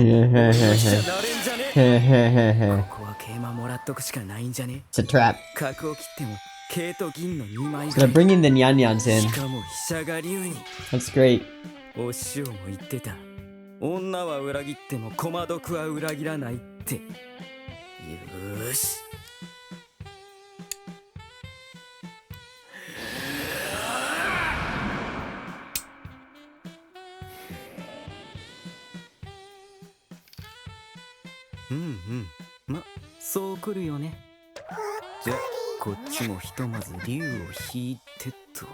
は桂馬もらっとくしかないんじゃね。 It's a trap. 角を切っても桂と銀の2枚 It's gonna bring in the Nyanyans in. しかも飛車が竜に。 That's great. お師匠も言ってた。女は裏切っても駒毒は裏切らないって。よーし。ま、そう来るよね。じゃ、こっちもひとまず竜を引いてと。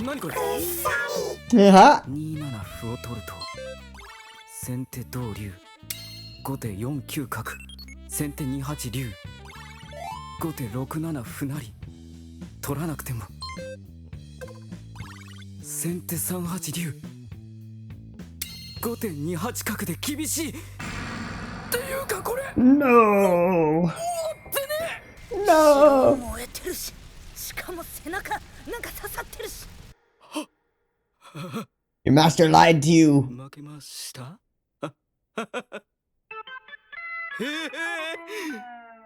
何これ。Yeah. 2七歩を取ると先手同竜、後手4九角、先手2八竜、後手6七歩成。取らなくても先手3八竜、後手2八角で厳しいっていうかこれ。 No. 白 No. 燃えてるし、しかも背中なんか刺さってるし。 Your master lied to you. 負けました。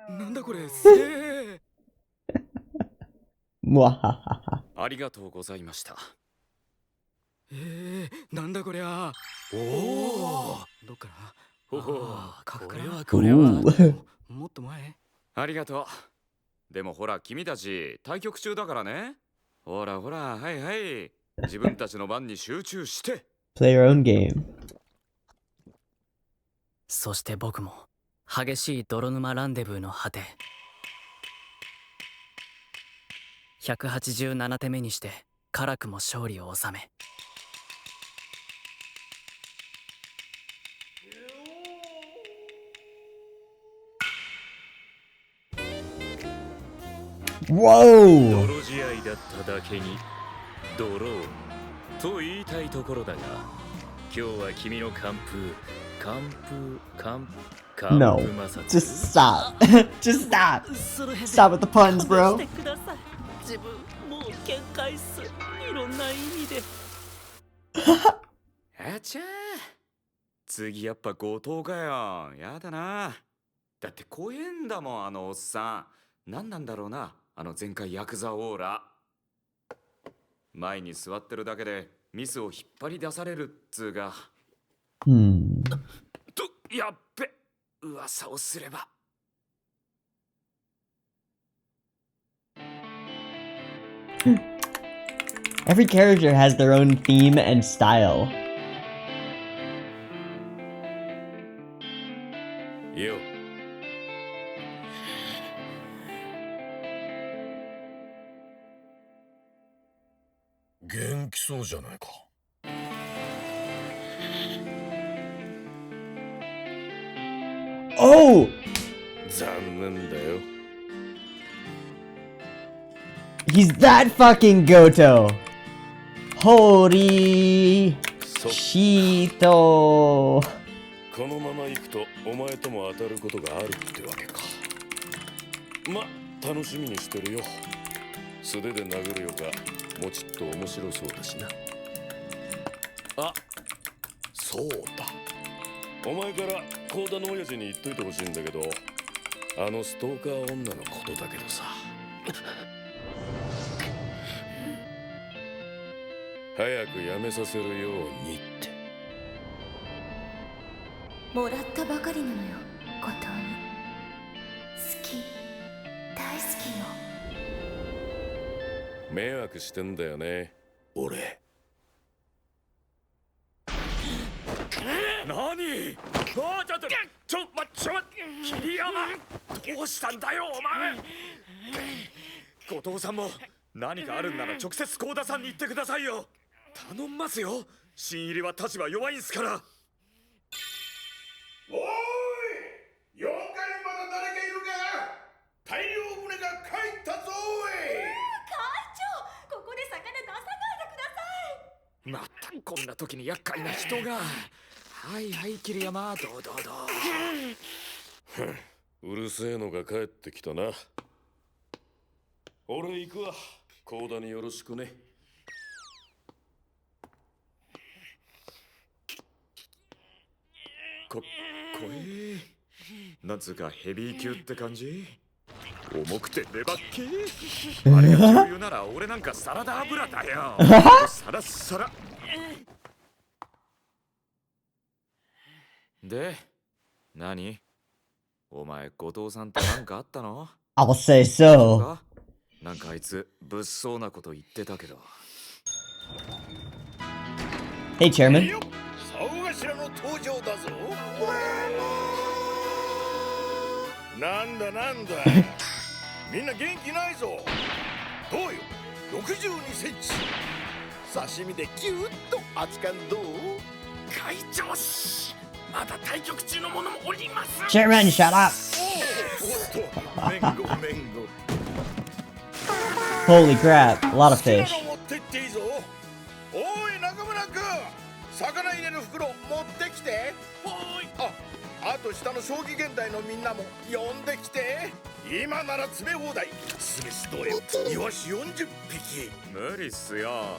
なんだこれ。Mwahaha. ありがとうございました。なんだこりゃ。おお。どっから。ほほう、角から。これは Ooh. もっと前。ありがとう。でもほら君たち対局中だからね。ほらほら、はいはい、自分たちの番に集中して。 Play your own game. そして僕も激しい泥沼ランデブーの果て、187手目にして辛くも勝利を収め、Whoa. 泥試合だっただけにドローと言いたいところだが、今日は君の完封 No. Just stop. Just stop. Stop with the puns, bro. 自分もう限界っす。いろんな意味で。あちゃー、次やっぱ強盗かよ。やだな。だって怖えんだもん、あのおっさん。何なんだろうな、あの前回ヤクザオーラ。前に座ってるだけでミスを引っ張り出されるっつうが。やっべ、噂をすれば。Every character has their own theme and style. よ。元気そうじゃないか。Oh! 残念だよ。 He's that fucking Goto! Holy Shito! このまま行くとお前とも当たることがあるってわけか。ま、楽しみにしてるよ。素手で殴るよかもうちょっと面白そうだしな。あ、そうだ。お前から幸田の親父に言っといてほしいんだけど、あのストーカー女のことだけどさ。早くやめさせるようにって。もらったばかりなのよ、後藤に。好き、大好きよ。迷惑してんだよね、俺。何？ちょ桐山、どうしたんだよお前。後藤さんも何かあるんなら直接幸田さんに言ってくださいよ。頼んますよ。新入りは立場弱いんすから。おーい、4階にまだ誰かいるか。大量船が帰ったぞい。会長、ここで魚出さないでください。またこんな時に厄介な人が。はいはい、桐山、どう。うるせえのが帰ってきたな。俺行くわ。幸田によろしくね。こえなんつうかヘビー級って感じ。重くて粘っけあれが重油なら俺なんかサラダ油だよ。サラッサラで、何？お前後藤さんとなんかあったの？ I'll say so. なんかあいつ物騒なこと言ってたけど。 Hey, Chairman. 竿頭の登場だぞ。なんだみんな元気ないぞ。どうよ、62センチ刺身でキューッと扱んどう。会長し、まだ対局中の者もおります。 Chairman, shut up. めんご。Holy crap, a lot of fish. 持ってっていいぞ。おい中村君、魚入れる袋持ってきて。おい。あと下の将棋現代のみんなも呼んできて。今なら詰め放題。スミスどうよ、イワシ40匹。無理っすよ。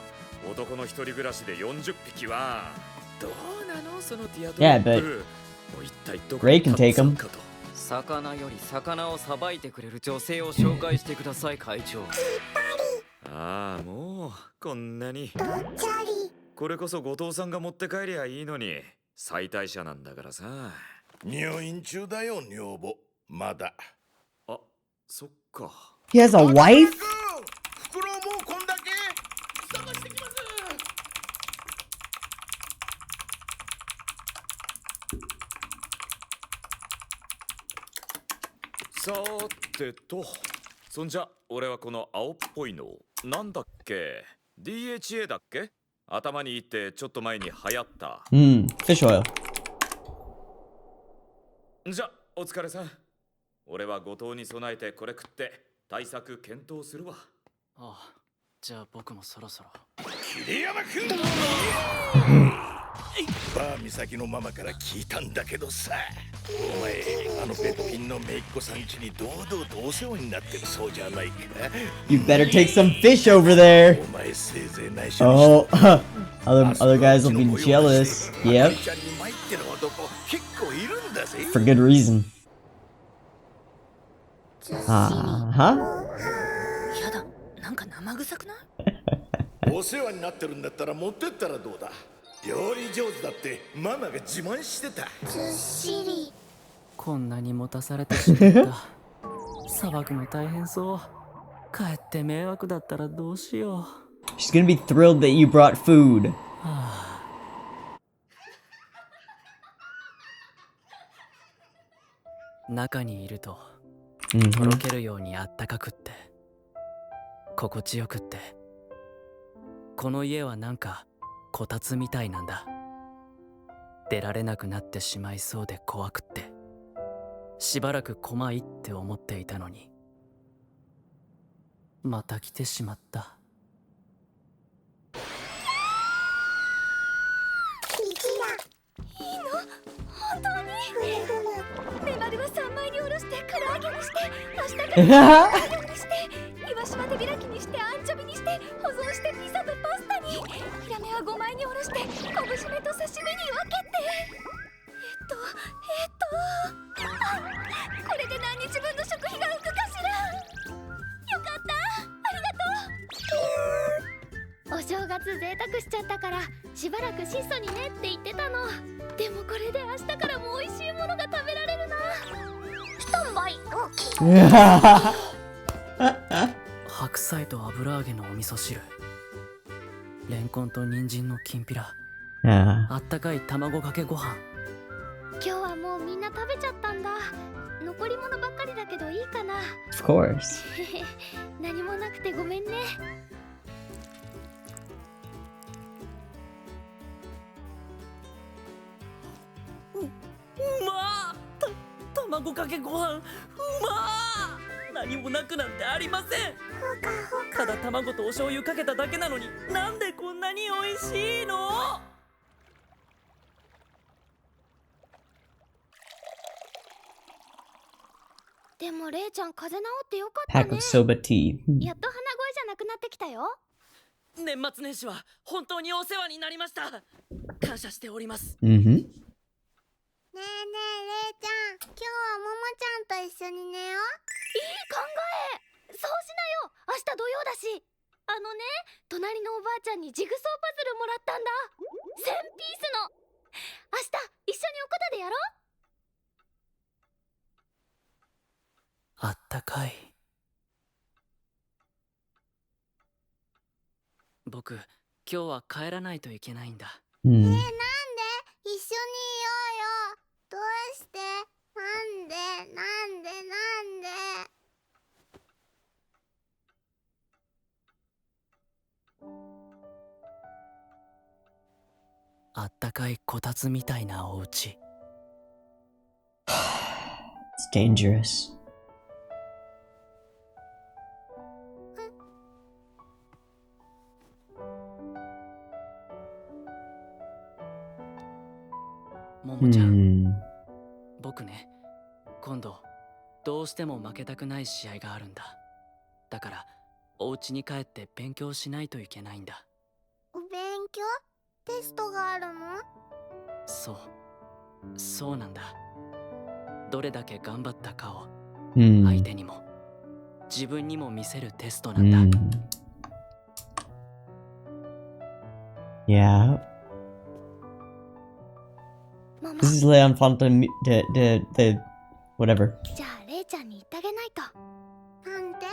男の一人暮らしで40匹は。どうなのそのティアドロップ。 Yeah, but もう一体どこ Gray can take them. 魚より魚をさばいてくれる女性を紹介してください、会長。ああ、もうこんなに。これこそ後藤さんが持って帰りゃいいのに。妻帯者なんだからさ。入院中だよ女房、まだ。あ、そっか。 He has a wife? 袋もうこんだけ。探してきます。さてと、そんじゃ俺はこの青っぽいのなんだっけ、 DHA だっけ。頭にいってちょっと前に流行った。Fish oil. じゃお疲れさん。俺は後藤に備えてこれ食って対策検討するわ。ああ、じゃあ僕もそろそろ。桐山君、バー岬のママから聞いたんだけどさ、お前あのべっぴんの姪っ子さん家に堂々とお世話になってるそうじゃないか。 You better take some fish over there. お前せいぜい内緒にして。 Oh, other guys will be jealous. Yep. ちゃんに参ってる男結構いるんだぜ。 For good reason. Uh-huh. やだ、なんか生臭くない？お世話になってるんだったら持ってったらどうだ。料理上手だってママが自慢してた。ずっしり。こんなに持たされてしまった。さばくの大変そう。帰って迷惑だったらどうしよう。 She's gonna be thrilled that you brought food. 中にいると Mhm. とろけるようにあったかくって心地よくって、この家はなんかこたつみたいなんだ。出られなくなってしまいそうで怖くって、しばらく来まいって思っていたのに、また来てしまった。いいの？本当に？メバルは3枚におろして唐揚げにして明日から唐揚げにしてイワシは手開きにしてアンチョビにして保存してヒラメは5枚におろして昆布締めと刺身に分けて、これで何日分の食費が浮くかしら。よかった、ありがとう。お正月贅沢しちゃったからしばらく質素にねって言ってたの。でもこれで明日からも美味しいものが食べられるな。スタンバイオーケー。白菜と油揚げのお味噌汁、レンコンと人参のきんぴら、あったかい卵かけご飯。今日はもうみんな食べちゃったんだ。残り物ばっかりだけどいいかな。 Of course. 何もなくてごめんね。うまー。卵かけご飯うまー。何もなくなんてありません。ただ卵とお醤油かけただけなのに、なんでこんなに美味しいの？でもレイちゃん風邪治ってよかったね。 Pack of soba tea. やっと鼻声じゃなくなってきたよ。年末年始は本当にお世話になりました。感謝しております。ねえねえレイちゃん、今日はももちゃんと一緒に寝よう。いい考え。そうしなよ、明日土曜だし。隣のおばあちゃんにジグソーパズルもらったんだ。1000ピースの。明日一緒におこたでやろう。あったかい。僕、今日は帰らないといけないんだ。なんで一緒にいようよ。どうして？なんであったかいこたつみたいなお家。It's dangerous. ももちゃん、僕ね、今度どうしても負けたくない試合があるんだ。だからお家に帰って勉強しないといけないんだ。勉強？テストがあるの？そうなんだ。どれだけ頑張ったかを相手にも自分にも見せるテストなんだ。Yeah. This is Leon Phantom, the whatever. じゃあレイちゃんに言ってあげないと。なんで？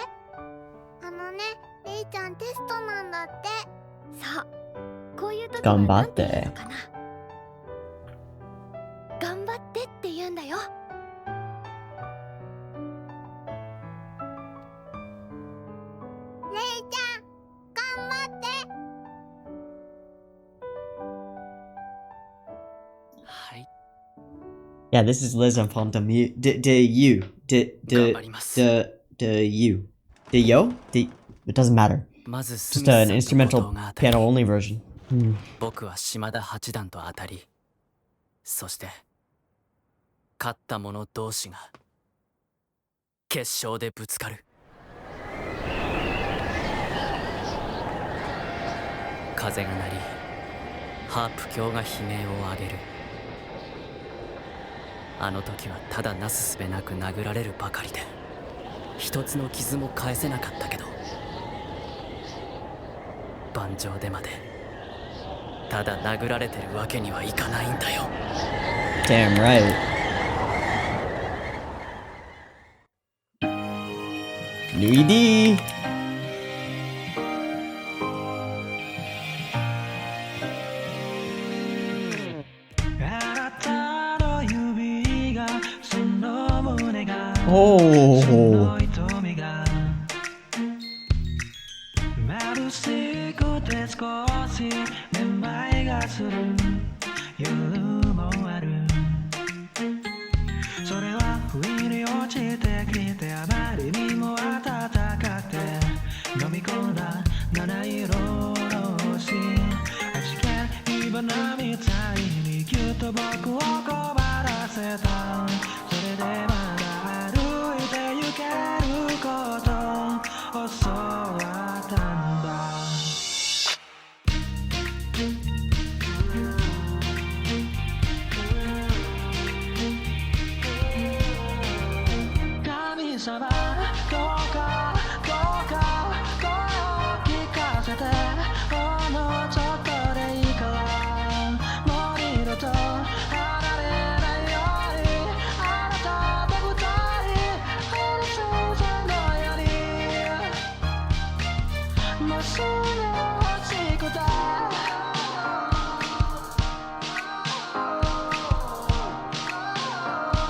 レイちゃんテストなんだって。そう。こういう時はなんて言うのかな。頑張ってって言うんだよ。レイちゃん、頑張って。はい。Yeah, this is Liz and Phantom. You. It doesn't matter. Just an instrumental piano only version. 僕は島田八段と当たり、そして勝った者同士が決勝でぶつかる。風が鳴り、ハープ卿が悲鳴を上げる。あの時はただなすすべなく殴られるばかりで、一つの傷も返せなかったけど、盤上でまでただ殴られてるわけにはいかないんだよ。 Damn right. New ED. Oh.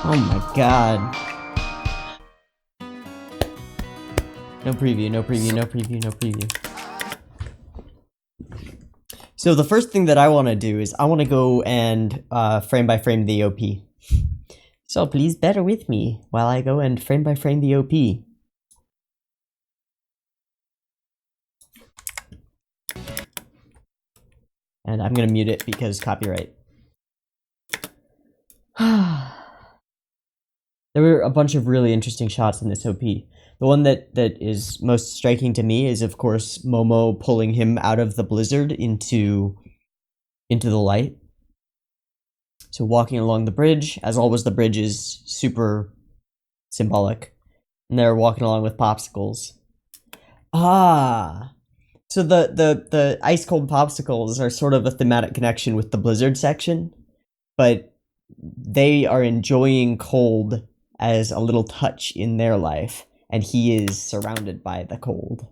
Oh my god. No preview, no preview, no preview, no preview. So the first thing that I want to do is I want to go and frame by frame the OP. So please bear with me while I go and frame by frame the OP. And I'm gonna mute it because copyright. There were a bunch of really interesting shots in this OP. The one that is most striking to me is, of course, Momo pulling him out of the blizzard into the light. So walking along the bridge, as always the bridge is super symbolic. And they're walking along with popsicles. Ah! So the ice-cold popsicles are sort of a thematic connection with the blizzard section, but they are enjoying cold as a little touch in their life, and he is surrounded by the cold.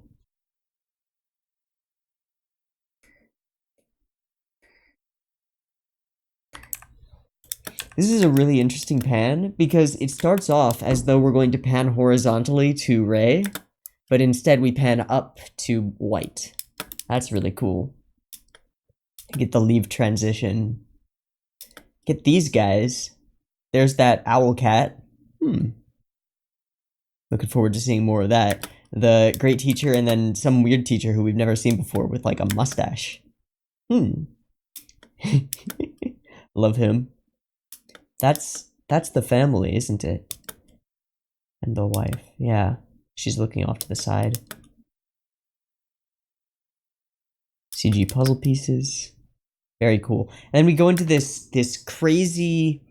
This is a really interesting pan, because it starts off as though we're going to pan horizontally to Rei, but instead we pan up to white. That's really cool. Get the leaf transition. Get these guys. There's that owl cat. Looking forward to seeing more of that. The great teacher and then some weird teacher who we've never seen before with like a mustache. Love him. That's the family, isn't it? And the wife. Yeah. She's looking off to the side. CG puzzle pieces. Very cool. And then we go into this crazy...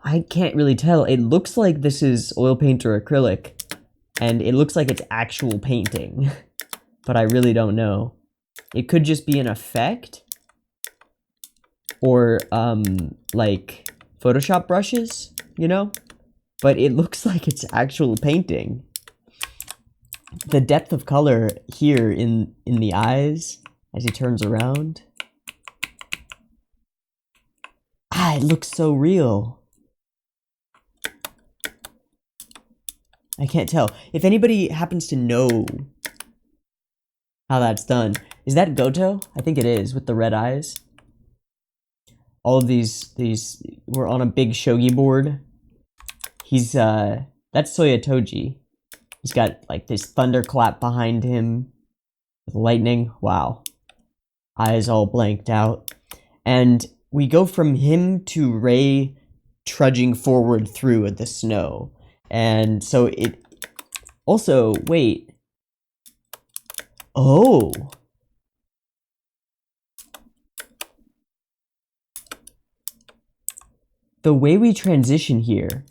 I can't really tell. It looks like this is oil paint or acrylic. And it looks like it's actual painting. But I really don't know. It could just be an effect. Or, like, Photoshop brushes, you know? But it looks like it's actual painting. The depth of color here in the eyes as he turns around. Ah, it looks so real. I can't tell. If anybody happens to know how that's done, is that Goto? I think it is, with the red eyes. All of these were on a big shogi board. He's, that's Soyotoji. He's got, like, this thunderclap behind him with lightning. Wow. Eyes all blanked out. And we go from him to Rei trudging forward through the snow. And so it... Also, wait. Oh! The way we transition here...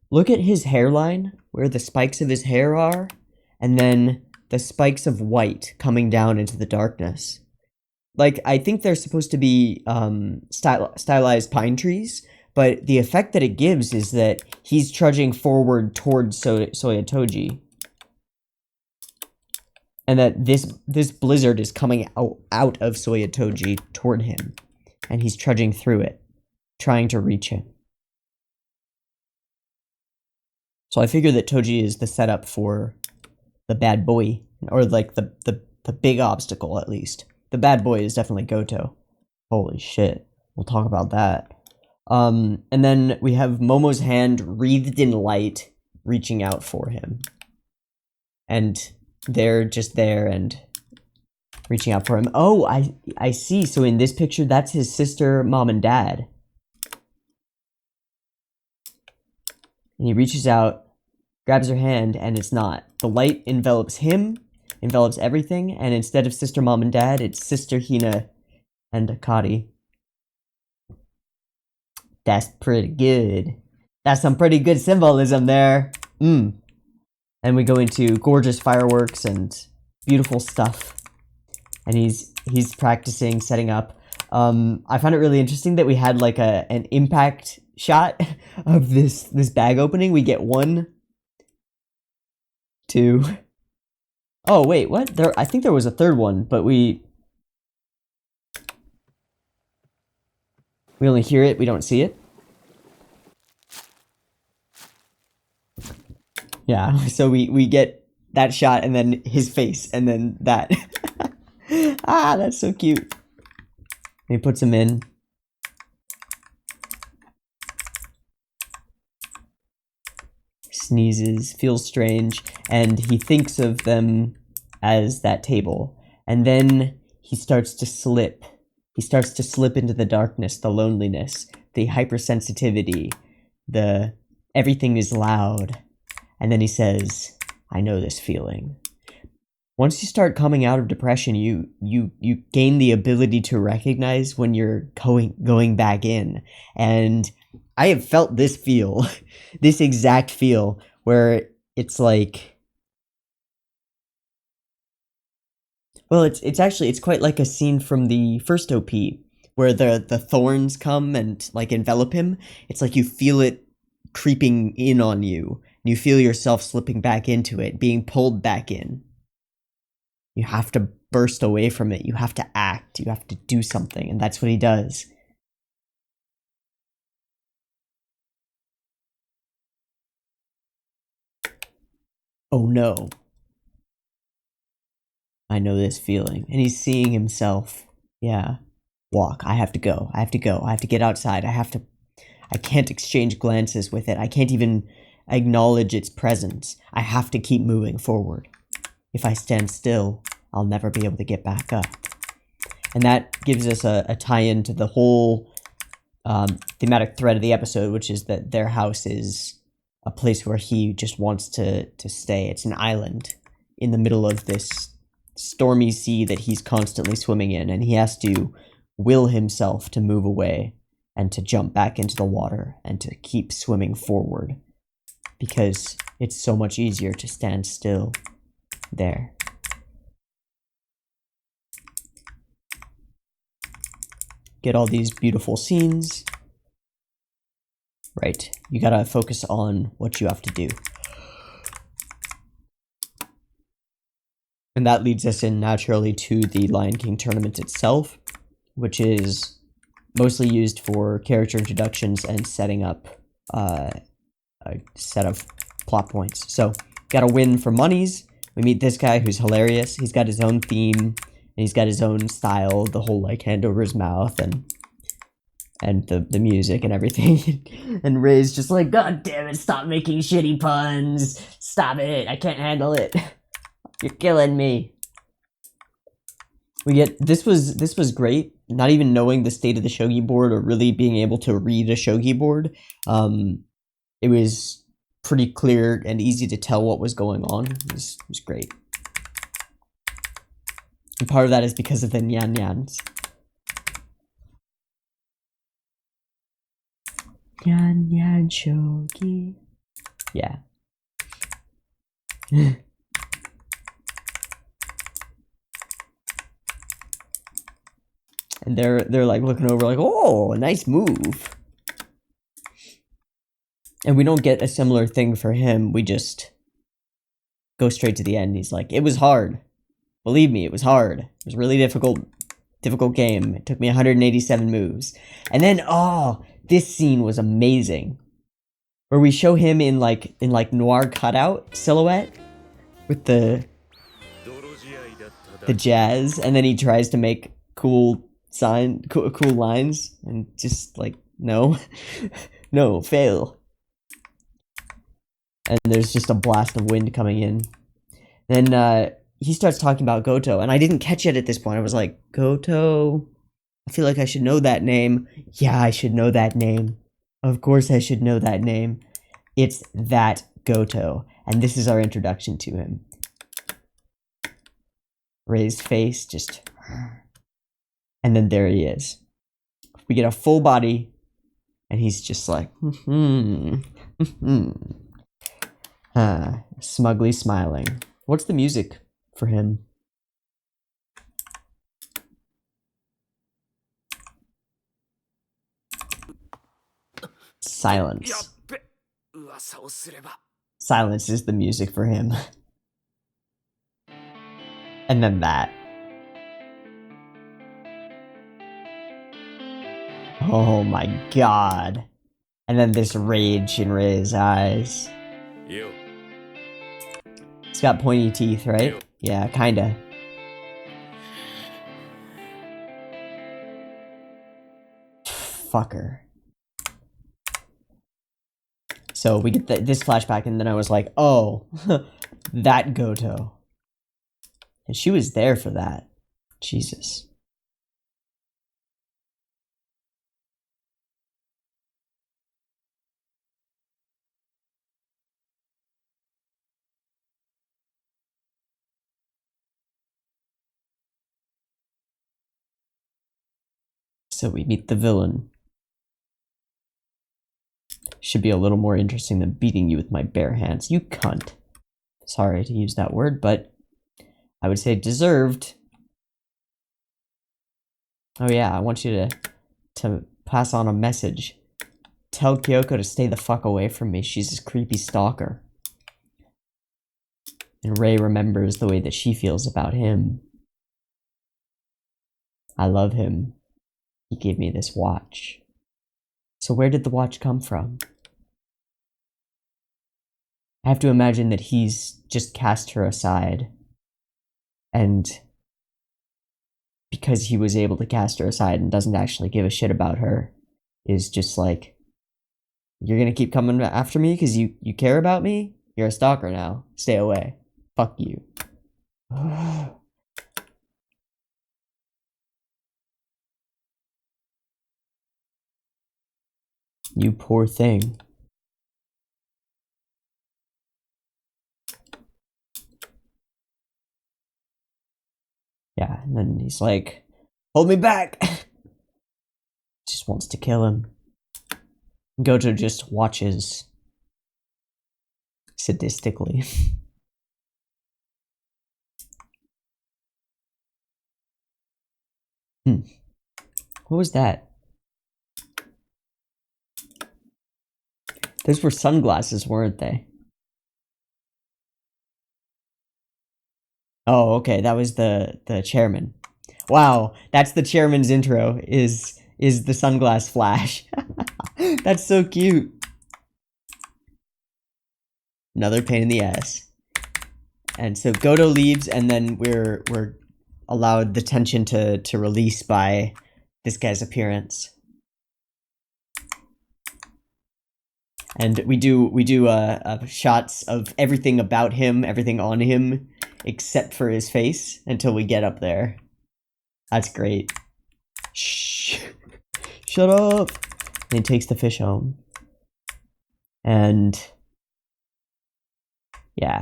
Look at his hairline, where the spikes of his hair are, and then the spikes of white coming down into the darkness. Like, I think they're supposed to be stylized pine trees, but the effect that it gives is that he's trudging forward towards Soyotoji. And that this blizzard is coming out of Soyotoji toward him. And he's trudging through it, trying to reach him. So I figure that Toji is the setup for the bad boy, or like the big obstacle at least. The bad boy is definitely Goto. Holy shit. We'll talk about that. And then we have Momo's hand wreathed in light, reaching out for him. And they're just there and reaching out for him. Oh, I see. So in this picture, that's his sister, mom, and dad. And he reaches out, grabs her hand, and it's not. The light envelops him, envelops everything, and instead of sister, mom, and dad, it's sister, Hina, and Akari. That's pretty good. That's some pretty good symbolism there. And we go into gorgeous fireworks and beautiful stuff. And he's practicing setting up. I found it really interesting that we had like an impact shot of this bag opening. We get 1, 2. Oh wait, what? I think there was a third one, but we only hear it, we don't see it. Yeah, so we get that shot and then his face and then that. Ah, that's so cute. And he puts him in. Sneezes, feels strange, and he thinks of them as that table. And then he starts to slip. He starts to slip into the darkness, the loneliness, the hypersensitivity, the everything is loud. And then he says, I know this feeling. Once you start coming out of depression, you gain the ability to recognize when you're going back in. And I have felt this feel, this exact feel, where it's like, well, it's quite like a scene from the first OP, where the thorns come and like envelop him. It's like you feel it creeping in on you, and you feel yourself slipping back into it, being pulled back in. You have to burst away from it. You have to act. You have to do something. And that's what he does. Oh no. I know this feeling. And he's seeing himself. Yeah. Walk. I have to go. I have to go. I have to get outside. I can't exchange glances with it. I can't even acknowledge its presence. I have to keep moving forward. If I stand still, I'll never be able to get back up. And that gives us a tie-in to the whole thematic thread of the episode, which is that their house is a place where he just wants to stay. It's an island in the middle of this stormy sea that he's constantly swimming in, and he has to will himself to move away and to jump back into the water and to keep swimming forward, because it's so much easier to stand still there. Get all these beautiful scenes. Right, you gotta focus on what you have to do. And that leads us in naturally to the Lion King tournament itself, which is mostly used for character introductions and setting up a set of plot points. So, gotta win for monies. We meet this guy who's hilarious. He's got his own theme, and he's got his own style, the whole like hand over his mouth and the music and everything. And Ray's just like, God damn it, stop making shitty puns. Stop it, I can't handle it. You're killing me. We get, this was great, not even knowing the state of the shogi board or really being able to read a shogi board. It was pretty clear and easy to tell what was going on. It was great. And part of that is because of the nyan nyans. Nyan nyan shogi. Yeah. And they're like looking over like, oh, nice move. And we don't get a similar thing for him. We just go straight to the end. He's like, it was hard. Believe me, it was hard. It was a really difficult game. It took me 187 moves. And then, oh, this scene was amazing. Where we show him in like noir cutout silhouette with the jazz, and then he tries to make cool lines, and just like, no. No, fail. And there's just a blast of wind coming in. Then he starts talking about Goto, and I didn't catch it at this point. I was like, Goto? I feel like I should know that name. Yeah, I should know that name. Of course I should know that name. It's that Goto, and this is our introduction to him. Rei's face just... And then there he is. We get a full body, and he's just like, smugly smiling. What's the music for him? Silence. Silence is the music for him. And then that. Oh my god. And then this rage in Rei's eyes. You. It's got pointy teeth, right? Yeah, kinda. Fucker. So we get this flashback, and then I was like, oh, that Goto. And she was there for that. Jesus. So we meet the villain. Should be a little more interesting than beating you with my bare hands. You cunt. Sorry to use that word, but I would say deserved. Oh yeah, I want you to pass on a message. Tell Kyoko to stay the fuck away from me. She's a creepy stalker. And Rei remembers the way that she feels about him. I love him. He gave me this watch. So where did the watch come from? I have to imagine that he's just cast her aside. And because he was able to cast her aside and doesn't actually give a shit about her, is just like, you're gonna keep coming after me because you care about me? You're a stalker now. Stay away. Fuck you. You poor thing. Yeah, and then he's like, hold me back! Just wants to kill him. Gojo just watches sadistically. What was that? Those were sunglasses, weren't they? Oh, okay, that was the chairman. Wow, that's the chairman's intro, is the sunglass flash. That's so cute. Another pain in the ass. And so Goto leaves, and then we're allowed the tension to release by this guy's appearance. And we do shots of everything about him, everything on him, except for his face, until we get up there. That's great. Shh. Shut up. And he takes the fish home. And yeah.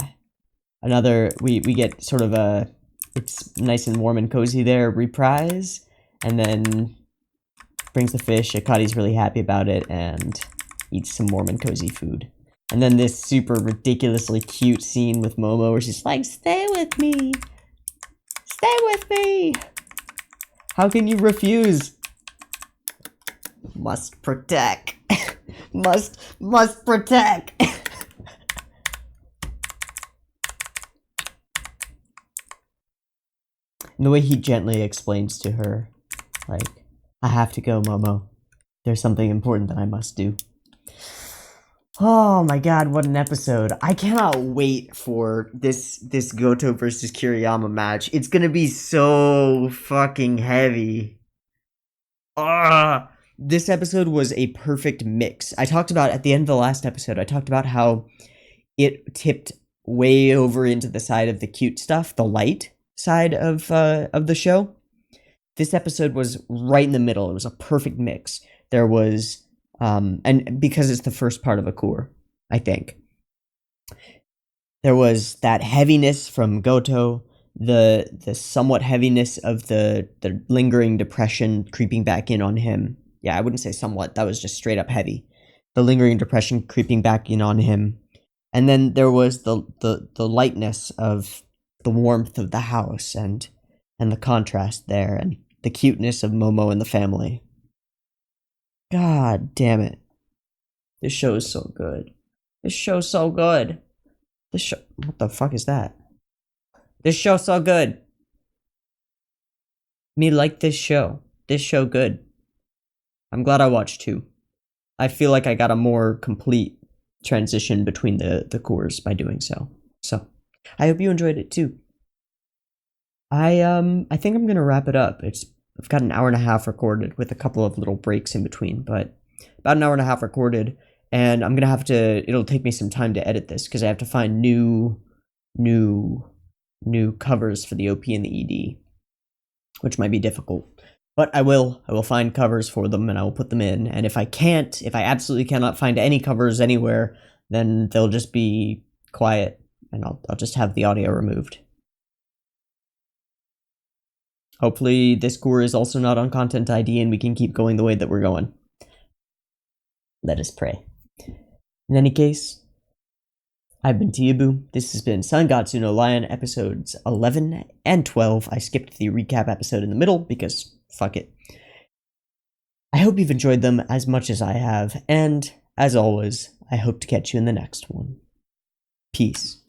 Another, we get sort of a, it's nice and warm and cozy there, reprise, and then brings the fish. Akari's really happy about it, and eats some warm and cozy food. And then this super ridiculously cute scene with Momo where she's like, stay with me! Stay with me! How can you refuse? Must protect. must protect. And the way he gently explains to her, like, I have to go, Momo. There's something important that I must do. Oh my god, what an episode. I cannot wait for this Goto versus Kiriyama match. It's gonna be so fucking heavy. This episode was a perfect mix. I talked about, at the end of the last episode, I talked about how it tipped way over into the side of the cute stuff, the light side of the show. This episode was right in the middle. It was a perfect mix. There was and because it's the first part of a cour, I think. There was that heaviness from Goto. the somewhat heaviness of the lingering depression creeping back in on him. Yeah, I wouldn't say somewhat, that was just straight up heavy. The lingering depression creeping back in on him. And then there was the lightness of the warmth of the house and the contrast there and the cuteness of Momo and the family. God damn it. This show is so good. This show's so good. This show... What the fuck is that? This show's so good. Me like this show. This show good. I'm glad I watched 2. I feel like I got a more complete transition between the cores by doing so. So, I hope you enjoyed it too. I think I'm gonna wrap it up. I've got an hour and a half recorded with a couple of little breaks in between, but about an hour and a half recorded, and I'm gonna have to. It'll take me some time to edit this because I have to find new covers for the OP and the ED, which might be difficult. But I will find covers for them and I will put them in. And if I absolutely cannot find any covers anywhere, then they'll just be quiet and I'll just have the audio removed. Hopefully this core is also not on Content ID and we can keep going the way that we're going. Let us pray. In any case, I've been Teeaboo. This has been Sangatsu no Lion episodes 11 and 12. I skipped the recap episode in the middle because fuck it. I hope you've enjoyed them as much as I have, and as always, I hope to catch you in the next one. Peace.